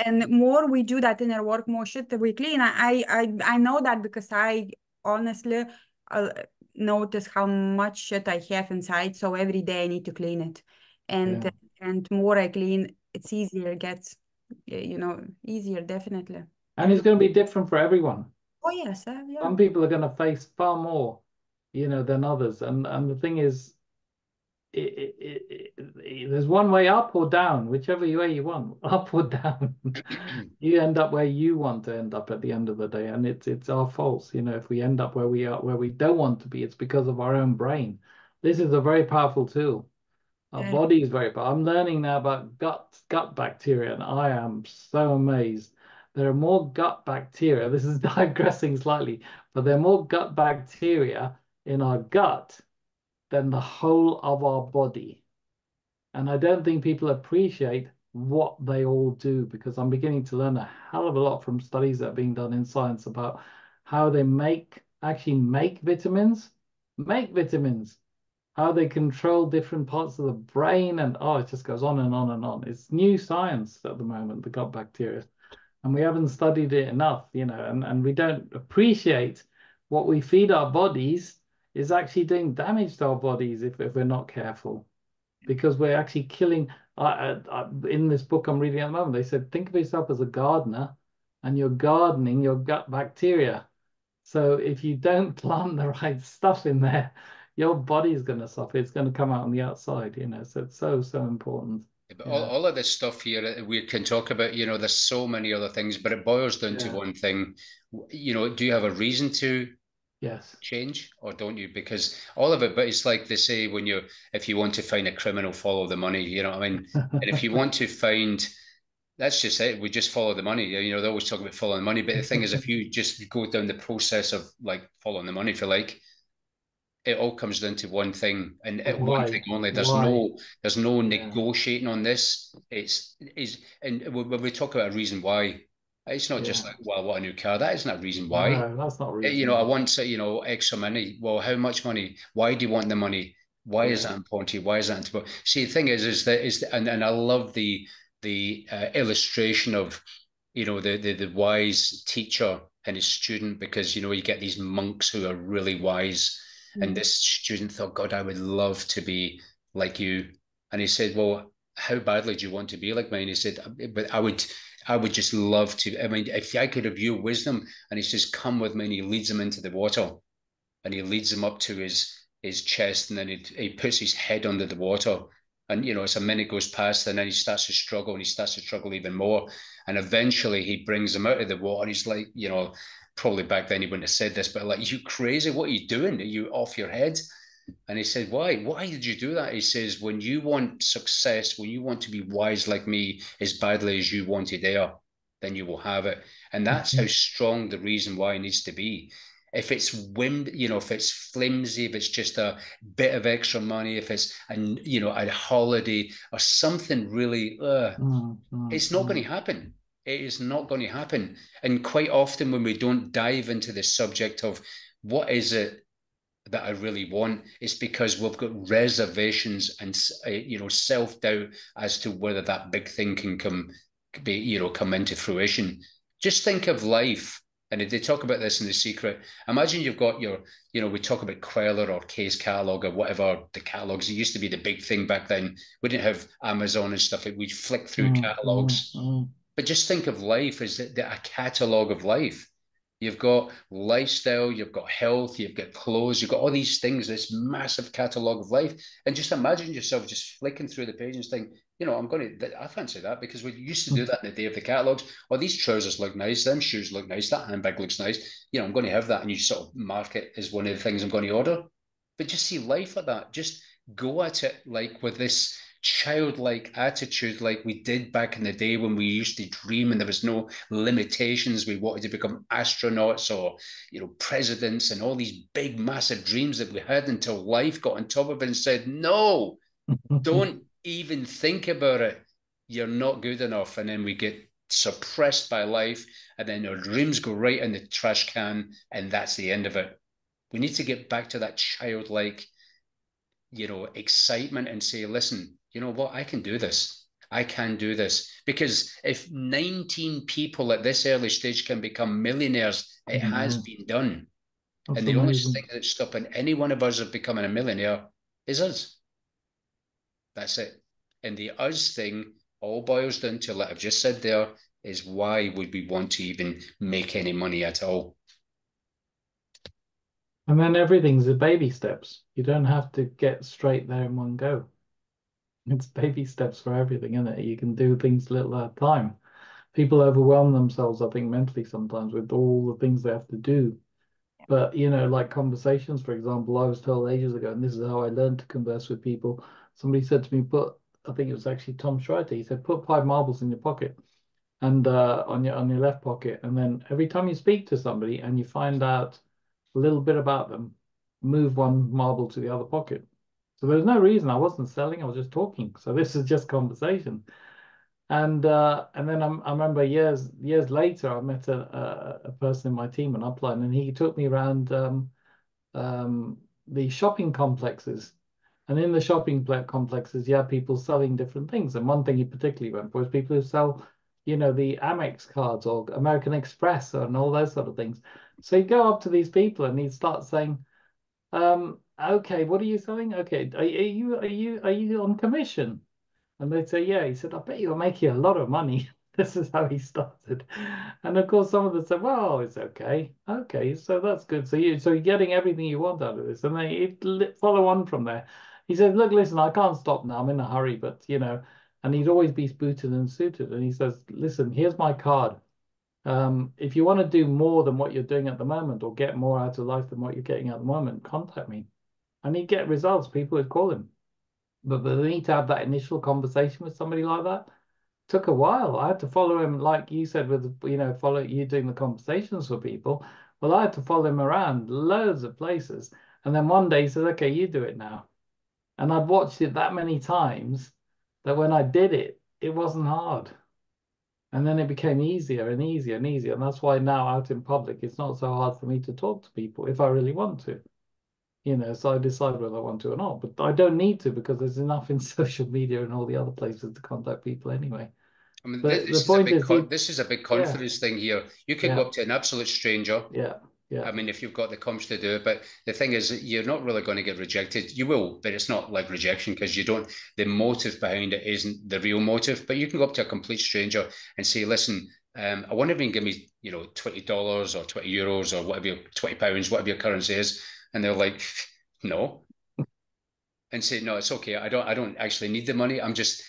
And more we do that inner work, more shit that we clean. I know that because I honestly uh, notice how much shit I have inside. So every day I need to clean it, and Yeah. and more I clean, it's easier. It gets easier, definitely. And it's going to be different for everyone. Oh yes, yeah. Some people are going to face far more, than others. And the thing is, there's one way up or down, whichever way you want, up or down. You end up where you want to end up at the end of the day, and it's our faults. If we end up where we are, where we don't want to be, it's because of our own brain. This is a very powerful tool. Our Yeah. body is very powerful. I'm learning now about gut bacteria, and I am so amazed. There are more gut bacteria. This is digressing slightly, but there are more gut bacteria in our gut than the whole of our body. And I don't think people appreciate what they all do, because I'm beginning to learn a hell of a lot from studies that are being done in science about how they actually make vitamins, how they control different parts of the brain, and it just goes on and on and on. It's new science at the moment, the gut bacteria, and we haven't studied it enough, and we don't appreciate what we feed our bodies is actually doing damage to our bodies if we're not careful, because we're actually killing. In this book I'm reading at the moment, they said, think of yourself as a gardener, and you're gardening your gut bacteria. So if you don't plant the right stuff in there, your body's going to suffer. It's going to come out on the outside, So it's so important. But Yeah. all of this stuff here we can talk about, there's so many other things, but it boils down to Yeah. one thing. Do you have a reason to Yes. change, or don't you? Because all of it, but it's like they say, if you want to find a criminal, follow the money, you know what I mean? And if you want to find, that's just it, we just follow the money. They always talk about following the money, but the thing is, if you just go down the process of like following the money, if you like, it all comes down to one thing, and one thing Why? only. There's Why? no Yeah. negotiating on this. And when we talk about a reason why, it's not just Yeah. like, well, I want a new car. That isn't a reason why. No, that's not I reason. want extra money. Well, how much money? Why do you want the money? Why is Yeah. that important to you? Why is that important? See, the thing and I love the illustration of the wise teacher and his student, because you get these monks who are really wise, and this student thought, God, I would love to be like you. And he said, well, how badly do you want to be like me? And he said, but I would just love to. I mean, if I could have your wisdom. And he says, come with me. And he leads him into the water, and he leads him up to his chest, and then he puts his head under the water. And as a minute goes past, and then he starts to struggle, and he starts to struggle even more. And eventually he brings him out of the water. He's like, probably back then he wouldn't have said this, but like, you crazy? What are you doing? Are you off your head? And he said, why? Why did you do that? He says, when you want success, when you want to be wise like me as badly as you wanted air, then you will have it. And that's how strong the reason why needs to be. If it's if it's flimsy, if it's just a bit of extra money, if it's a holiday or something really, it's not going to happen. It is not going to happen. And quite often when we don't dive into the subject of what is it that I really want, it's because we've got reservations and self-doubt as to whether that big thing can come into fruition. Just think of life. And they talk about this in The Secret. Imagine you've got we talk about Queller or Case Catalog or whatever the catalogs. It used to be the big thing back then. We didn't have Amazon and stuff. We'd flick through catalogs. But just think of life as a catalogue of life. You've got lifestyle, you've got health, you've got clothes, you've got all these things, this massive catalogue of life. And just imagine yourself just flicking through the pages saying, I fancy that, because we used to do that in the day of the catalogues. Oh, these trousers look nice, them shoes look nice, that handbag looks nice. I'm going to have that. And you sort of mark it as one of the things I'm going to order. But just see life like that. Just go at it like with this childlike attitude like we did back in the day when we used to dream and there was no limitations. We wanted to become astronauts or, presidents and all these big, massive dreams that we had until life got on top of it and said, no, don't even think about it. You're not good enough. And then we get suppressed by life, and then our dreams go right in the trash can, and that's the end of it. We need to get back to that childlike, excitement and say, listen, you know what? I can do this. I can do this. Because if 19 people at this early stage can become millionaires, it has been done. That's and the amazing. only thing that's stopping any one of us of becoming a millionaire is us. That's it. And the us thing all boils down to, like I've just said there, is why would we want to even make any money at all? And then everything's a baby steps. You don't have to get straight there in one go. It's baby steps for everything, isn't it? You can do things little at a time. People overwhelm themselves, I think, mentally sometimes with all the things they have to do. But, like conversations, for example, I was told ages ago, and this is how I learned to converse with people. Somebody said to me, I think it was actually Tom Schreiter, he said, put 5 marbles in your pocket and on your left pocket. And then every time you speak to somebody and you find out a little bit about them, move 1 marble to the other pocket. So there's no reason I wasn't selling, I was just talking. So this is just conversation. And then I remember years later, I met a person in my team in Upline, and he took me around the shopping complexes. And in the shopping complexes, you have people selling different things. And one thing he particularly went for is people who sell, the Amex cards or American Express and all those sort of things. So he'd go up to these people and he'd start saying, okay, what are you selling? Okay, are you on commission? And they'd say, yeah. He said, I bet you're making a lot of money. This is how he started. And of course, some of them said, well, it's okay. Okay, so that's good. So you're getting everything you want out of this. And they follow on from there. He said, look, listen, I can't stop now. I'm in a hurry, but and he'd always be booted and suited. And he says, listen, here's my card. If you want to do more than what you're doing at the moment or get more out of life than what you're getting at the moment, contact me. And he'd get results. People would call him. But the need to have that initial conversation with somebody like that took a while. I had to follow him, like you said, with follow you doing the conversations for people. Well, I had to follow him around loads of places, and then one day he said, "Okay, you do it now." And I'd watched it that many times that when I did it, it wasn't hard, and then it became easier and easier and easier. And that's why now out in public, it's not so hard for me to talk to people if I really want to. So I decide whether I want to or not. But I don't need to because there's enough in social media and all the other places to contact people anyway. I mean, But this the is a point big is, this is a big yeah, confidence thing here. You could yeah, go up to an absolute stranger. yeah, yeah. I mean, if you've got the confidence to do it, but the thing is, you're not really going to get rejected. You will, but it's not like rejection because you don't. The motive behind it isn't the real motive. But you can go up to a complete stranger and say, "Listen, I want to give me, $20 or €20 or whatever, £20, whatever your currency is," and they're like, "No." And say, no, it's okay. I don't actually need the money. I'm just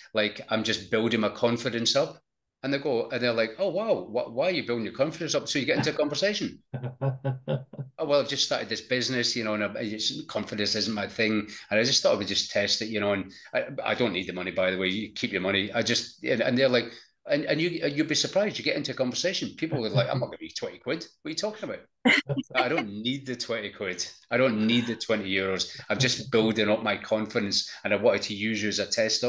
building my confidence up. And they're like, oh wow, why are you building your confidence up? So you get into a conversation. Oh well, I've just started this business, and confidence isn't my thing. And I just thought I would just test it, and I don't need the money, by the way. You keep your money. And they're like, and you'd be surprised. You get into a conversation. People are like, I'm not gonna give you 20 quid. What are you talking about? I don't need the 20 quid. I don't need the €20. I'm just building up my confidence and I wanted to use you as a test.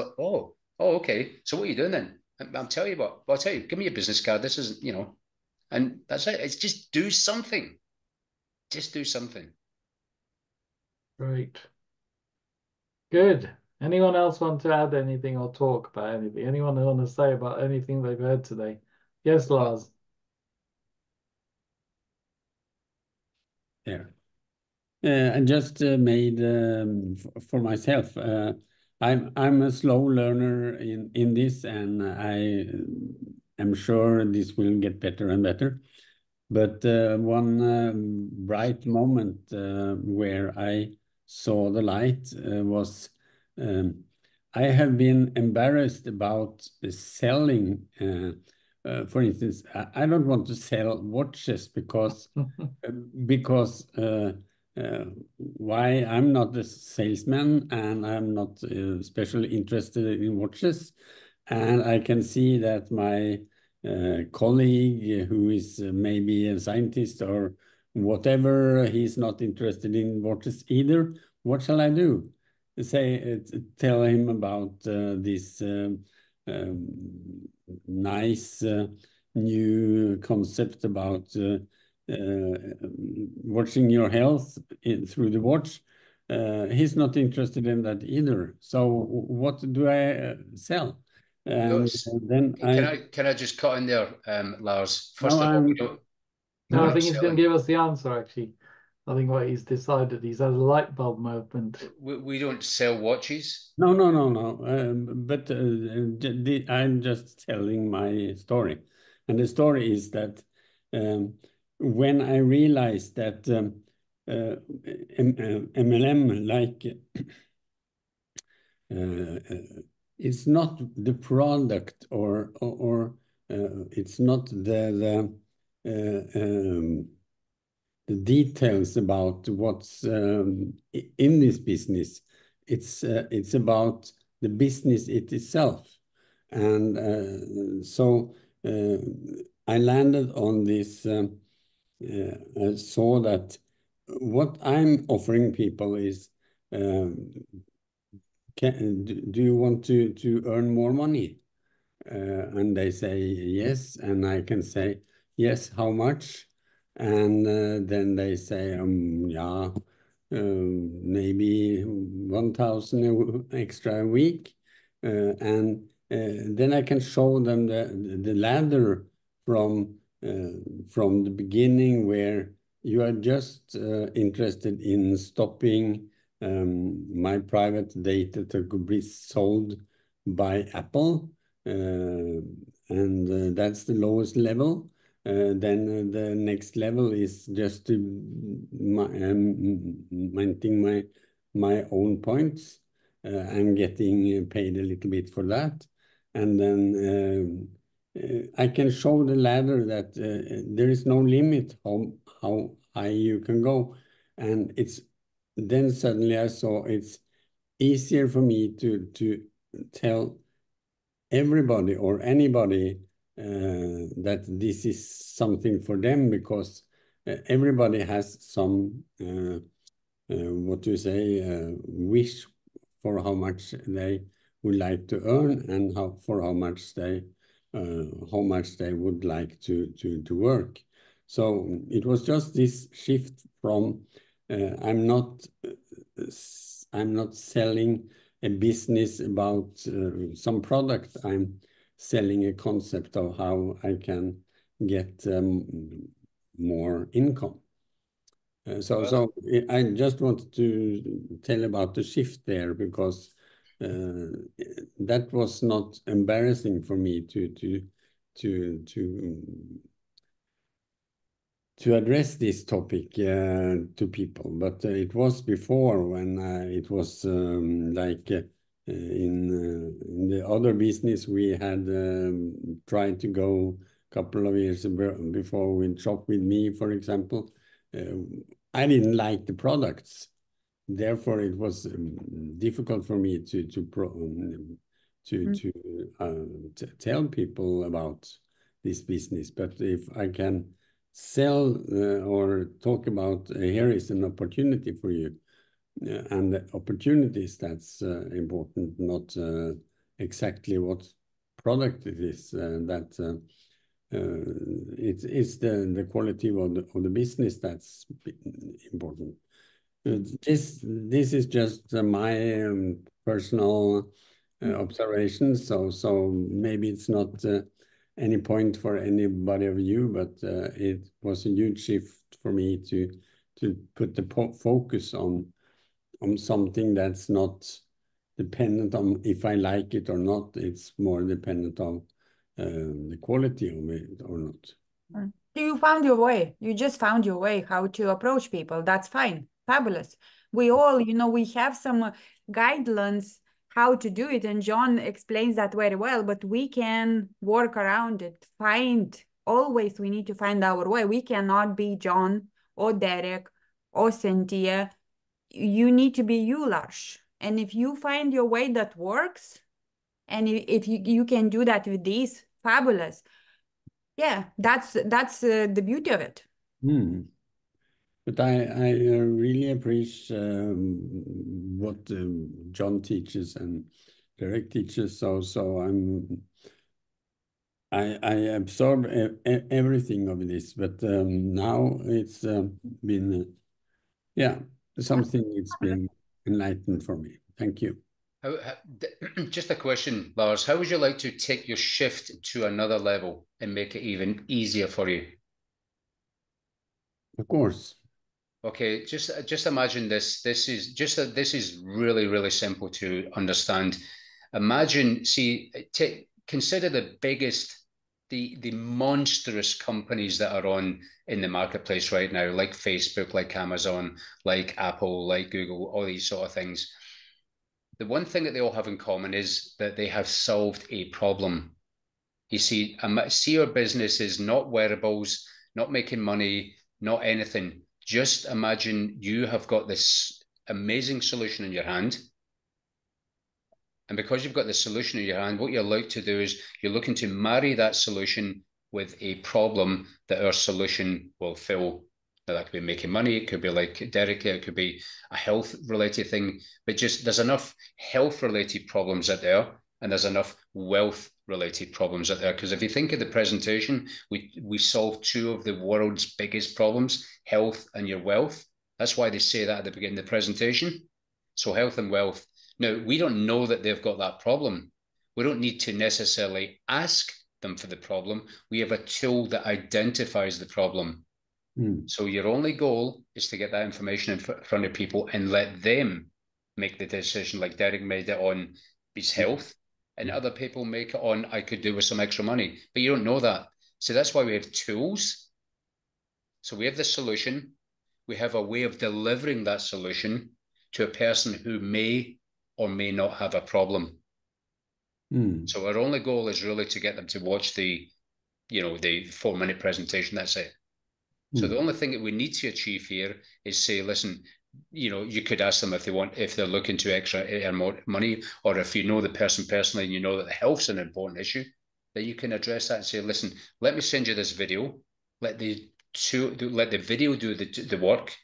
Okay. So what are you doing then? I'm telling you what, I'll tell you, give me your business card. This isn't, and that's it. It's just do something. Just do something. Great. Good. Anyone else want to add anything or talk about anything? Anyone want to say about anything they've heard today? Yes, Lars. Yeah. I just made for myself. I'm a slow learner in this, and I am sure this will get better and better. But one bright moment where I saw the light was I have been embarrassed about selling. For instance, I don't want to sell watches because why I'm not a salesman and I'm not especially interested in watches. And I can see that my colleague, who is maybe a scientist or whatever, he's not interested in watches either. What shall I do? Say, tell him about this nice new concept about watching your health through the watch. He's not interested in that either. So what do I sell? And then can I just cut in there, Lars? First no, of all, No, I think he's going to give us the answer, actually. I think what he's decided, he's had a light bulb moment. we don't sell watches. No. But I'm just telling my story. And the story is that when I realized that MLM, like, it's not the product or it's not the details about what's in this business. It's about the business itself. And so I landed on this, I saw that what I'm offering people is, do you want to earn more money? And they say yes, and I can say yes, how much? And then they say, yeah, maybe 1,000 extra a week. And then I can show them the ladder from the beginning, where you are just interested in stopping my private data to be sold by Apple. And that's the lowest level. Then the next level is just to maintain my own points. I'm getting paid a little bit for that. And then I can show the ladder that there is no limit how high you can go. And then suddenly I saw it's easier for me to tell everybody or anybody that this is something for them, because everybody has some what do you say, wish for how much they would like to earn, and for how much they would like to work. So it was just this shift from I'm not selling a business about some product. I'm selling a concept of how I can get more income. So I just wanted to tell about the shift there, because that was not embarrassing for me to address this topic to people. But it was before, when it was like in the other business we had tried to go a couple of years before with Shop With Me, for example. I didn't like the products. Therefore, it was difficult for me to tell people about this business. But if I can sell or talk about here is an opportunity for you, and the opportunities, that's important, not exactly what product it is. That it's the quality of the business that's important. This is just my personal observations. So maybe it's not any point for anybody of you, but it was a huge shift for me to put the focus on something that's not dependent on if I like it or not. It's more dependent on the quality of it or not. You found your way. You just found your way how to approach people. That's fine. Fabulous. We all, we have some guidelines how to do it, and John explains that very well, but we can work around it. Always we need to find our way. We cannot be John or Derek or Cynthia. You need to be you, Lars. And if you find your way that works, and if you can do that with these, fabulous. Yeah, that's the beauty of it. Mm. But I really appreciate what John teaches and Derek teaches. So I absorb everything of this, but now it's been yeah, something it's been enlightened for me. Thank you. Just a question, Lars. How would you like to take your shift to another level and make it even easier for you? Of course. Okay, just imagine this. This is really, really simple to understand. Imagine, see, consider the biggest, the monstrous companies that are on in the marketplace right now, like Facebook, like Amazon, like Apple, like Google, all these sort of things. The one thing that they all have in common is that they have solved a problem. You see, your business is not wearables, not making money, not anything. Just imagine you have got this amazing solution in your hand. And because you've got the solution in your hand, what you're like to do is you're looking to marry that solution with a problem that our solution will fill. Now, that could be making money, it could be like Derek, it could be a health related thing, but just there's enough health related problems out there and there's enough wealth related problems out there. Because if you think of the presentation, we solved two of the world's biggest problems, health and your wealth. That's why they say that at the beginning of the presentation. So health and wealth. Now, we don't know that they've got that problem. We don't need to necessarily ask them for the problem. We have a tool that identifies the problem. So your only goal is to get that information in front of people and let them make the decision, like Derek made it on his health, and other people make it on, I could do with some extra money. But you don't know that. So that's why we have tools. So we have the solution. We have a way of delivering that solution to a person who may or may not have a problem. So our only goal is really to get them to watch the 4-minute presentation. That's it. So the only thing that we need to achieve here is say, listen, you could ask them if they're looking to earn more money, or if you know the person personally and you know that the health's an important issue, that you can address that and say, listen, let me send you this video, let the video do the work,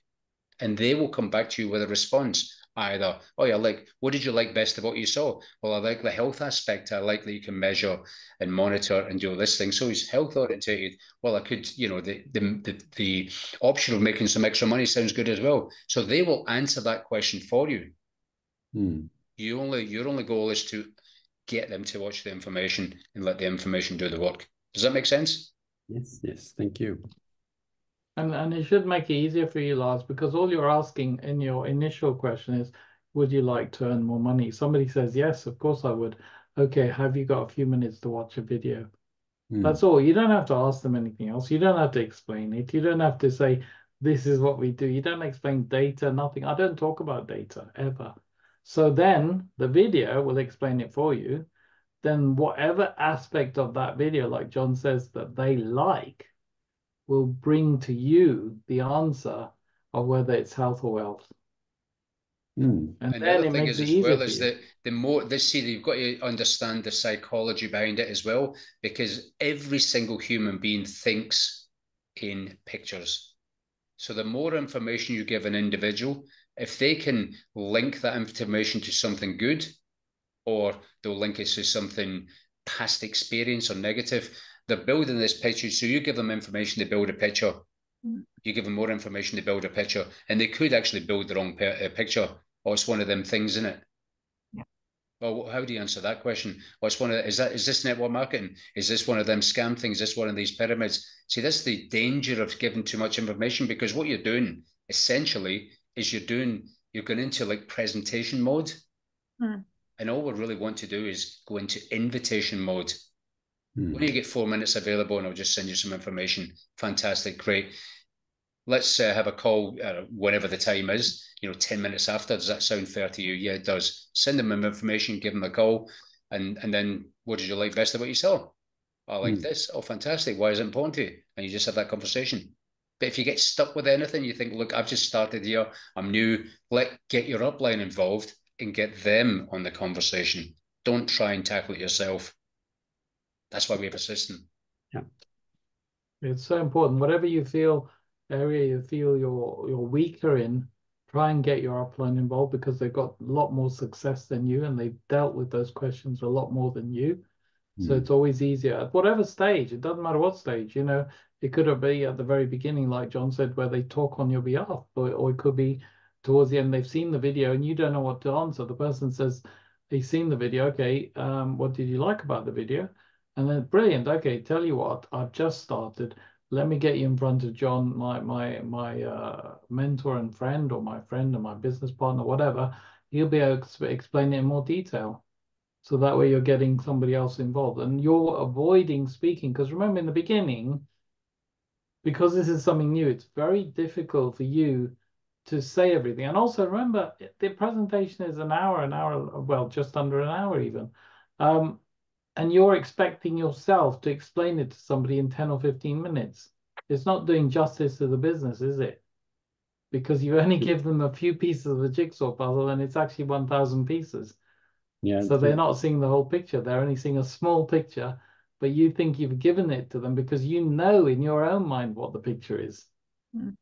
and they will come back to you with a response. Either, oh yeah, what did you like best of what you saw? Well, I like the health aspect. I like that you can measure and monitor and do this thing. So he's health orientated. Well, I could, the option of making some extra money sounds good as well. So they will answer that question for you. Your only goal is to get them to watch the information and let the information do the work. Does that make sense? Yes, thank you. And it should make it easier for you, Lars, because all you're asking in your initial question is, would you like to earn more money? Somebody says, yes, of course I would. Okay, have you got a few minutes to watch a video? That's all. You don't have to ask them anything else. You don't have to explain it. You don't have to say, this is what we do. You don't explain data, nothing. I don't talk about data ever. So then the video will explain it for you. Then whatever aspect of that video, like John says, that they like, will bring to you the answer of whether it's health or wealth. And then it makes it easier for you. The more you've got to understand the psychology behind it as well, because every single human being thinks in pictures. So the more information you give an individual, if they can link that information to something good, or they'll link it to something past experience or negative, they're building this picture. So you give them information, they build a picture. You give them more information, they build a picture, and they could actually build the wrong picture. Or it's one of them things, isn't it? Yeah. Well, how do you answer that question? What's is this network marketing? Is this one of them scam things? Is this one of these pyramids? See, that's the danger of giving too much information, because what you're doing essentially is you're going into like presentation mode. And all we really want to do is go into invitation mode. When you get 4 minutes available, and I'll just send you some information. Fantastic, great. Let's have a call whenever the time is, 10 minutes after. Does that sound fair to you? Yeah, it does. Send them information, give them a call, and then what did you like best about what you saw? I like this. Oh, fantastic. Why is it important to you? And you just have that conversation. But if you get stuck with anything, you think, look, I've just started here, I'm new, get your upline involved and get them on the conversation. Don't try and tackle it yourself. That's why we have a system. Yeah. It's so important. Whatever you feel, area you feel you're weaker in, try and get your upline involved because they've got a lot more success than you and they've dealt with those questions a lot more than you. So it's always easier at whatever stage. It doesn't matter what stage, you know, it could be at the very beginning, like John said, where they talk on your behalf, or it could be towards the end, they've seen the video and you don't know what to answer. The person says, they've seen the video. Okay, what did you like about the video? And then brilliant. Okay, tell you what, I've just started. Let me get you in front of John, my mentor and friend, or my friend or my business partner, whatever. He'll be able to explain it in more detail. So that way you're getting somebody else involved and you're avoiding speaking. Because remember in the beginning, because this is something new, it's very difficult for you to say everything. And also remember, the presentation is an hour, well, just under an hour even. And you're expecting yourself to explain it to somebody in 10 or 15 minutes. It's not doing justice to the business, is it? Because you only give them a few pieces of the jigsaw puzzle and it's actually 1,000 pieces. Yeah, So they're not seeing the whole picture. They're only seeing a small picture, but you think you've given it to them because you know in your own mind what the picture is. Mm.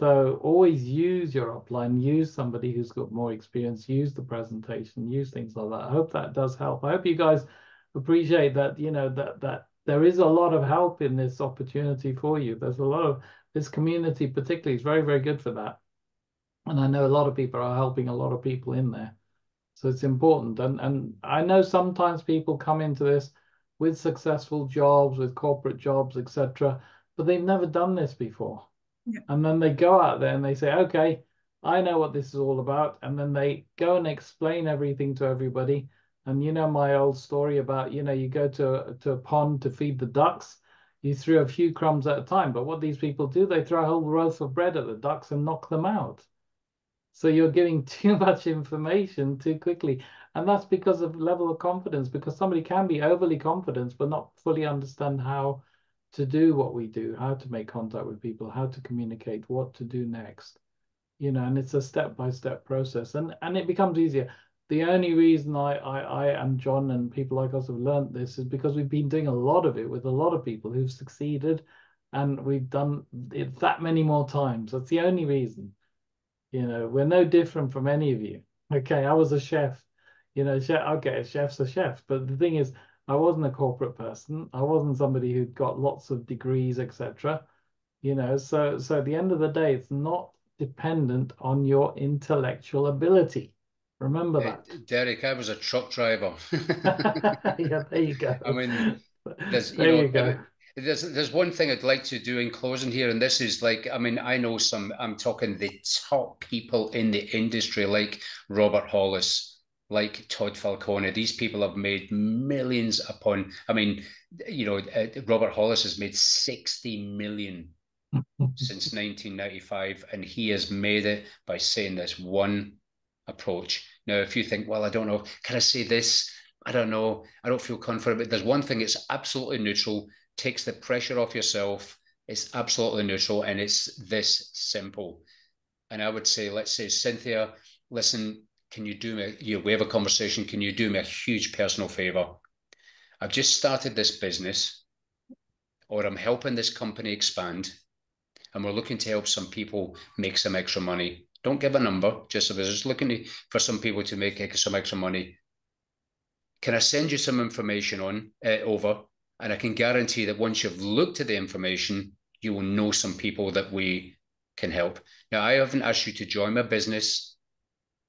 So always use your upline, use somebody who's got more experience, use the presentation, use things like that. I hope that does help. I hope you guys appreciate that, you know, that there is a lot of help in this opportunity for you. There's a lot of this community particularly is very, very good for that. And I know a lot of people are helping a lot of people in there. So it's important. And I know sometimes people come into this with successful jobs, with corporate jobs, etc., but they've never done this before. Yeah. And then they go out there and they say, okay, I know what this is all about. And then they go and explain everything to everybody. And you know my old story about, you know, you go to a pond to feed the ducks, you threw a few crumbs at a time. But what these people do, they throw a whole loaf of bread at the ducks and knock them out. So you're giving too much information too quickly. And that's because of level of confidence, because somebody can be overly confident, but not fully understand how to do what we do, how to make contact with people, how to communicate, what to do next. You know, and it's a step-by-step process. And it becomes easier. The only reason I and John and people like us have learned this is because we've been doing a lot of it with a lot of people who've succeeded, and we've done it that many more times. That's the only reason. You know, we're no different from any of you. Okay, I was a chef. You know, okay, a chef's a chef. But the thing is, I wasn't a corporate person. I wasn't somebody who'd got lots of degrees, etc. You know, so at the end of the day, it's not dependent on your intellectual ability. Remember that. Derek, I was a truck driver. Yeah, there you go. I mean, there's, you There know, you go. there's one thing I'd like to do in closing here, and this is like, I mean, I know I'm talking the top people in the industry, like Robert Hollis, like Todd Falcone. These people have made millions upon, I mean, you know, Robert Hollis has made 60 million since 1995, and he has made it by saying this one approach. Now, if you think, well, I don't know, can I say this? I don't know. I don't feel confident. But there's one thing, it's absolutely neutral, takes the pressure off yourself. It's absolutely neutral, and it's this simple. And I would say, let's say, Cynthia, listen, can you do me, we have a conversation, can you do me a huge personal favor? I've just started this business, or I'm helping this company expand, and we're looking to help some people make some extra money. Don't give a number, just if I was just looking for some people to make some extra money. Can I send you some information over? And I can guarantee that once you've looked at the information, you will know some people that we can help. Now, I haven't asked you to join my business.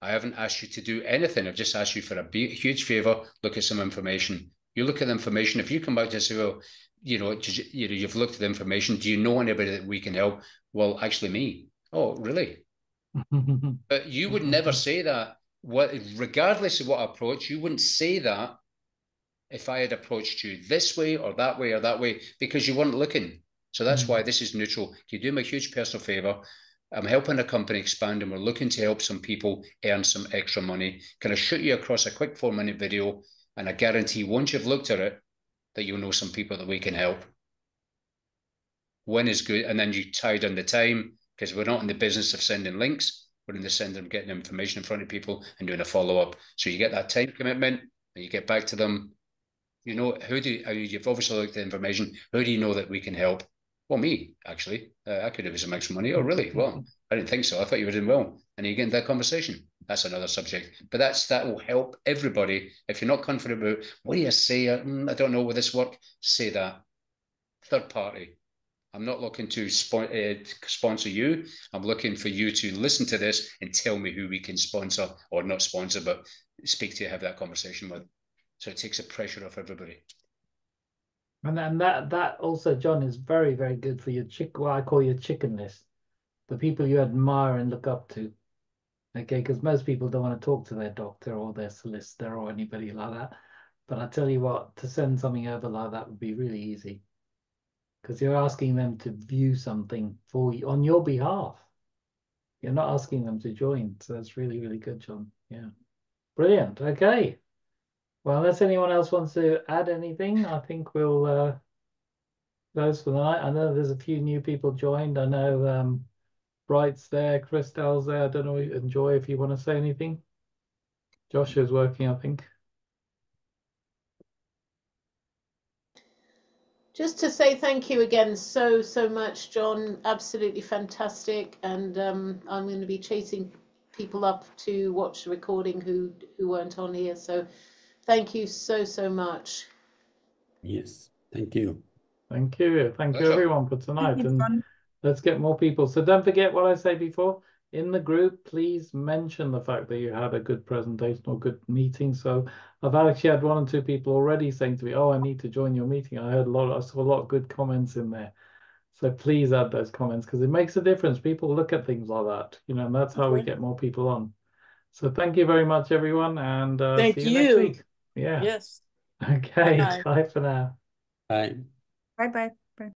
I haven't asked you to do anything. I've just asked you for a huge favor, look at some information. You look at the information. If you come back to say, well, you've looked at the information. Do you know anybody that we can help? Well, actually me. Oh, really? But you would never say that. Regardless of what approach, you wouldn't say that if I had approached you this way or that way or that way, because you weren't looking. So that's why this is neutral. You do me a huge personal favor. I'm helping a company expand, and we're looking to help some people earn some extra money. Can I shoot you across a quick 4-minute video? And I guarantee once you've looked at it, that you'll know some people that we can help. when is good, and then you tied on the time, because we're not in the business of sending links. We're in the sense of getting information in front of people and doing a follow-up. So you get that time commitment and you get back to them. You know, you've obviously looked at the information. Who do you know that we can help? Well, me, actually. I could have some extra money. Oh, really? Well, I didn't think so. I thought you were doing well. And you get into that conversation. That's another subject. But that will help everybody. If you're not confident about, what do you say? I don't know, will this work? Say that. Third party. I'm not looking to sponsor you. I'm looking for you to listen to this and tell me who we can sponsor, or not sponsor, but speak to, have that conversation with. So it takes the pressure off everybody. And then that also, John, is very, very good for your what I call your chicken list. The people you admire and look up to. Okay, because most people don't want to talk to their doctor or their solicitor or anybody like that. But I tell you what, to send something over like that would be really easy. Because you're asking them to view something for you on your behalf. You're not asking them to join. So that's really, really good, John. Yeah. Brilliant. Okay. Well, unless anyone else wants to add anything, I think we'll close for the night. I know there's a few new people joined. I know Bright's there, Christel's there. I don't know, Enjoy, if you want to say anything. Joshua's working, I think. Just to say thank you again so much, John. Absolutely fantastic. And I'm going to be chasing people up to watch the recording who weren't on here. So thank you so much. Yes, thank you. Thank you. Thank you, everyone, for tonight. And John. let's get more people. So don't forget what I said before. In the group, please mention the fact that you had a good presentation or good meeting. So I've actually had 1 or 2 people already saying to me, "Oh, I need to join your meeting." I saw a lot of good comments in there. So please add those comments, because it makes a difference. People look at things like that, and that's how we get more people on. So thank you very much, everyone, and see you next week. Yeah. Yes. Okay. Bye. Bye for now. Bye. Bye-bye.